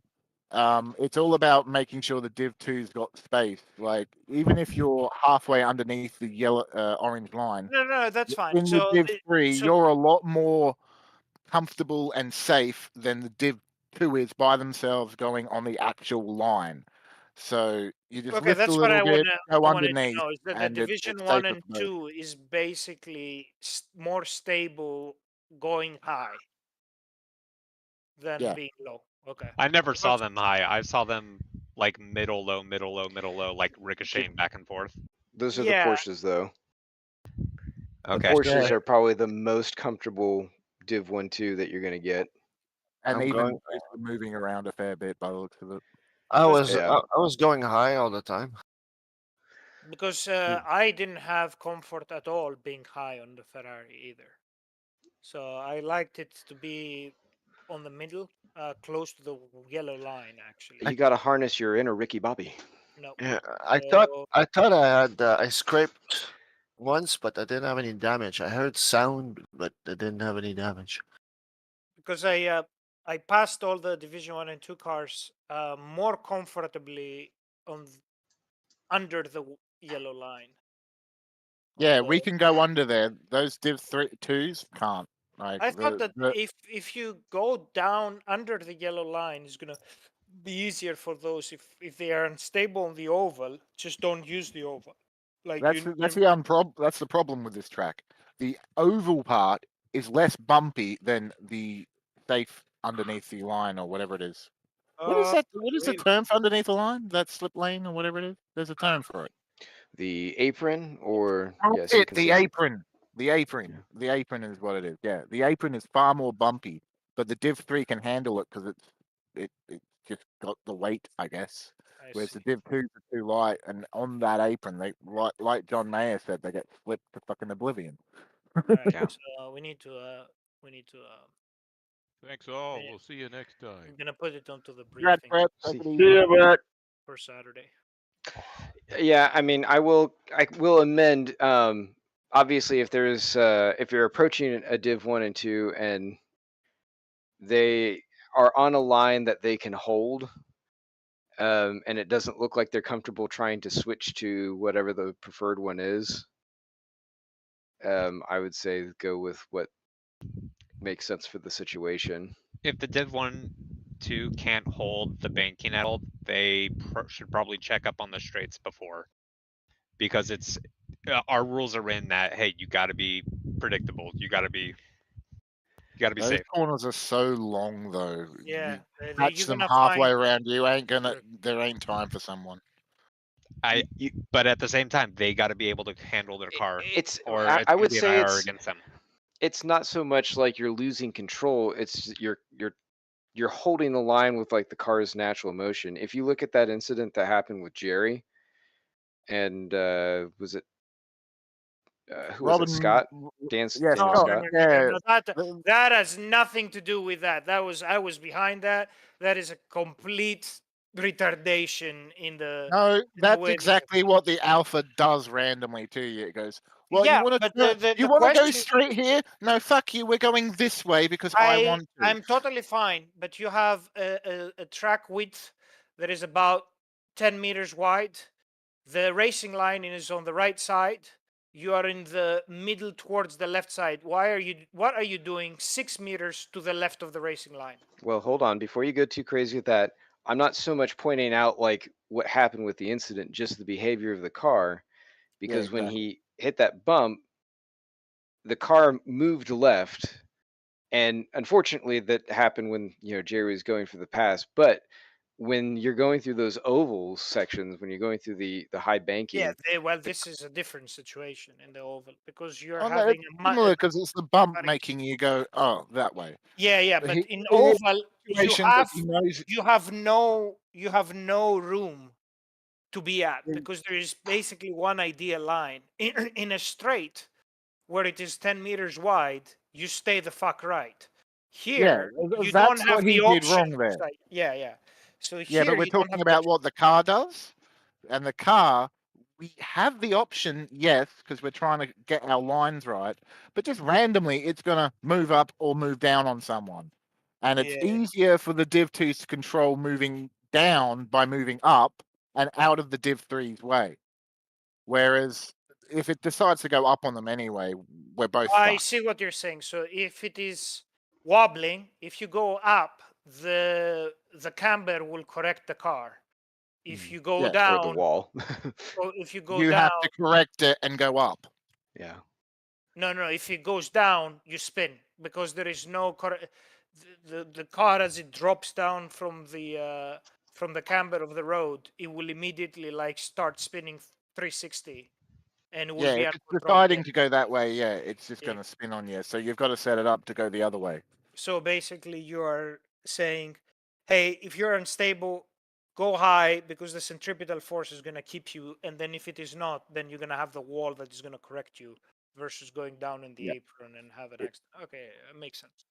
it's all about making sure the Div 2's got space. Like, even if you're halfway underneath the yellow orange line, No, that's fine. in the Div 3, you're a lot more comfortable and safe than the Div 2 is by themselves going on the actual line. So you just okay, lift a that's what little I bit, go wanted to underneath, know, is that the and Division it's 1 safer and for both. 2 is basically more stable going high than being low. Okay. I never saw Because- them high. I saw them like middle low, middle low, middle low, like ricocheting back and forth. Those are the Yeah. Porsches, though. The Okay. Porsches Yeah. are probably the most comfortable Div 1-2 that you're going to get. And I'm even going- moving around a fair bit by the looks of it. I was Yeah. I was going high all the time. Because I didn't have comfort at all being high on the Ferrari either. So I liked it to be on the middle, close to the yellow line, actually. You got to harness your inner Ricky Bobby. No. Yeah, So- I thought I had I scraped once, but I didn't have any damage. I heard sound, but I didn't have any damage. because I passed all the Division 1 and 2 cars more comfortably on under the yellow line. Yeah, Although- we can go under there. Those Div 2s can't. Like, I thought that the- if you go down under the yellow line, it's gonna be easier for those if they are unstable on the oval. Just don't use the oval. Like that's the problem with this track. The oval part is less bumpy than the safe underneath the line or whatever it is. What is that? What is the term for underneath the line? That slip lane or whatever it is? There's a term for it. The apron, or Oh, yes, you can the say- apron. The apron. The apron is what it is. Yeah, the apron is far more bumpy, but the Div 3 can handle it because it's just got the weight, I guess. I Whereas see. the Div 2s are too light, and on that apron, they like John Mayer said, they get flipped to fucking oblivion. Alright, Yeah. so we need to Thanks all. Yeah. We'll see you next I'm time. gonna put it onto the Congrats, briefing Brett. See- Take it easy. Brett. for Saturday. Yeah, I mean, I will amend. Obviously, if you're approaching a Div 1 and 2 and they are on a line that they can hold, and it doesn't look like they're comfortable trying to switch to whatever the preferred one is, I would say go with what makes sense for the situation. If the Div 1, 2 can't hold the banking at all, they should probably check up on the straights before, because it's our rules are in that hey, you got to be predictable. You got to be Those safe. corners are so long, though. Yeah, You catch you're them gonna halfway find around, you ain't gonna. Sure. There ain't time for someone. But at the same time, they got to be able to handle their car, It's or I it's gonna would be an say IR against them. it's not so much like you're losing control. It's you're holding the line with like the car's natural motion. If you look at that incident that happened with Jerry, and was it who was Robin, it? Scott, yeah, Daniel No, Scott. yeah. that has nothing to do with that. I was behind that. That is a complete retardation in the. No, that's way that- exactly what the alpha does randomly to you. It goes, well, Yeah, you want but to the you want to go question- straight here? No, fuck you. We're going this way because I want to. I'm totally fine, but you have a track width that is about 10 meters wide. The racing line is on the right side. You are in the middle towards the left side. What are you doing 6 meters to the left of the racing line? Well, hold on. Before you go too crazy with that, I'm not so much pointing out like what happened with the incident, just the behavior of the car, because when he hit that bump, the car moved left, and unfortunately that happened when Jerry was going for the pass. But when you're going through those oval sections, when you're going through the high banking, Yeah, well, this is a different situation in the oval because you're Oh, no, having it's a similar because it's the bump Sorry. making you go, oh, that way. yeah, but He- in in this oval you situation that he knows- you have no room to be at because there is basically one ideal line in a straight where it is 10 meters wide. You stay the fuck right. Here, you that's don't have what he the did option. wrong to there. say- Yeah. So Yeah, here but we're you don't talking have about what the car does, and the car. We have the option, yes, because we're trying to get our lines right, but just randomly, it's going to move up or move down on someone. And it's Yeah. easier for the Div 2s to control moving down by moving up and out of the Div 3's way. Whereas if it decides to go up on them anyway, we're both I fucked. see what you're saying. So if it is wobbling, if you go up, the camber will correct the car. If you go Yeah, or the down, or the wall. or if you go You down, have to correct it and go up. Yeah. no. If it goes down, you spin because there is no the car as it drops down from the camber of the road, it will immediately like start spinning 360, and it will Yeah, be if it's uncontrolled. deciding to go that way, yeah, it's just Yeah. going to spin on you. So you've got to set it up to go the other way. So basically, you are saying, hey, if you're unstable, go high because the centripetal force is going to keep you, and then if it is not, then you're going to have the wall that is going to correct you versus going down in the Yep. apron and have an It- accident. Okay, it makes sense.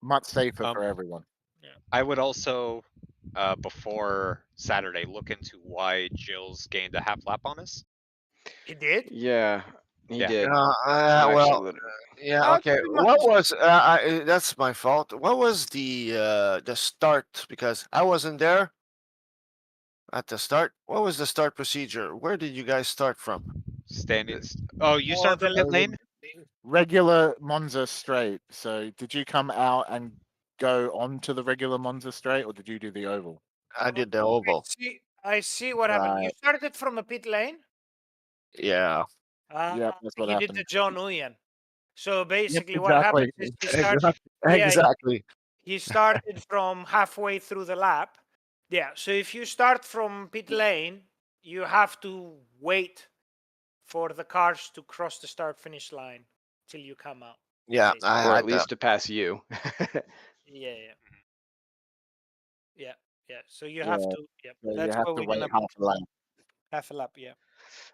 Much safer Um, for everyone. I would also, before Saturday, look into why Jill's gained a half lap on us. He did? Yeah, he Yeah. did. well, Actually, yeah, okay. pretty What much. was that's my fault. What was the start? Because I wasn't there at the start. What was the start procedure? Where did you guys start from? Standing. Oh, you Oh, start from the pit lane? Regular Monza straight. So did you come out and go onto the regular Monza straight, or did you do the oval? I did the oval. I see what happened. You Right. started from a pit lane? Yeah. Yep, that's what He did the happened. John Uyan. So Yep, basically, what happens exactly. is he starts. Exactly. He started from halfway through the lap. Yeah. So if you start from pit lane, you have to wait for the cars to cross the start-finish line till you come out. Yeah, basically. or at least to pass you. Yeah. Yeah. So you Yeah, have to. Yeah. So you That's have what to we're wait gonna half a lap. half a lap. Yeah.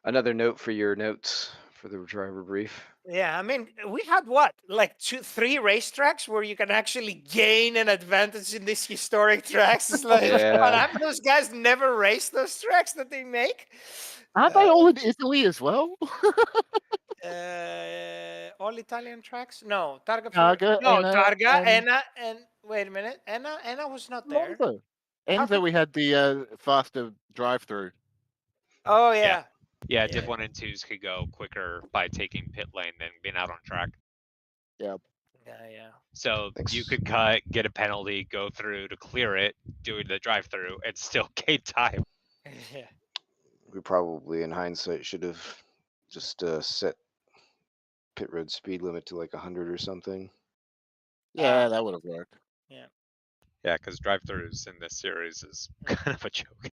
Another note for your notes for the driver brief. Yeah, I mean, we had what, like 3 racetracks where you can actually gain an advantage in these historic tracks. It's like, Yeah. come on, those guys never race those tracks that they make. Aren't they all in Italy as well? All Italian tracks? No, Targa. Targa, No, Enna, Targa, and Enna, and wait a minute, Enna was not there. Monza. Enza, we had the faster drive-through. Oh yeah. Yeah, Div 1 and 2s could go quicker by taking pit lane than being out on track. Yep. Yeah. So Thanks. you could cut, get a penalty, go through to clear it, do the drive-through, and still gain time. Yeah. We probably, in hindsight, should have just set pit road speed limit to like 100 or something. Yeah, that would have worked. Yeah, because drive-throughs in this series is kind of a joke.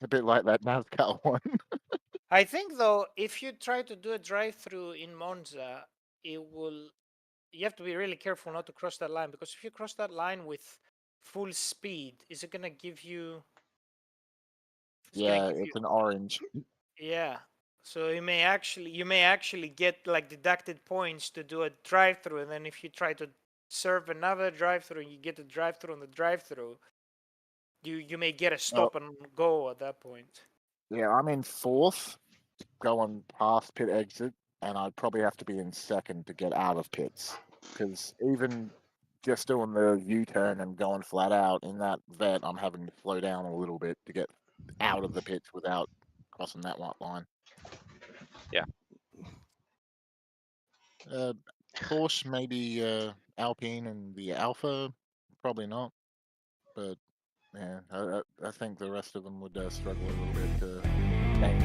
A bit like that NASCAR one. I think though, if you try to do a drive-through in Monza, it will. You have to be really careful not to cross that line, because if you cross that line with full speed, is it gonna give you? Yeah, it's an orange. Yeah. So you may actually get like deducted points to do a drive-through, and then if you try to serve another drive-through, and you get a drive-through on the drive-through, you may get a stop and go at that point. Yeah, I'm in fourth, going past pit exit, and I'd probably have to be in second to get out of pits. Because even just doing the U-turn and going flat out in that vet, I'm having to slow down a little bit to get out of the pits without crossing that white line. Yeah. Porsche, maybe Alpine and the Alpha, probably not. But yeah, I think the rest of them would struggle a little bit to gain.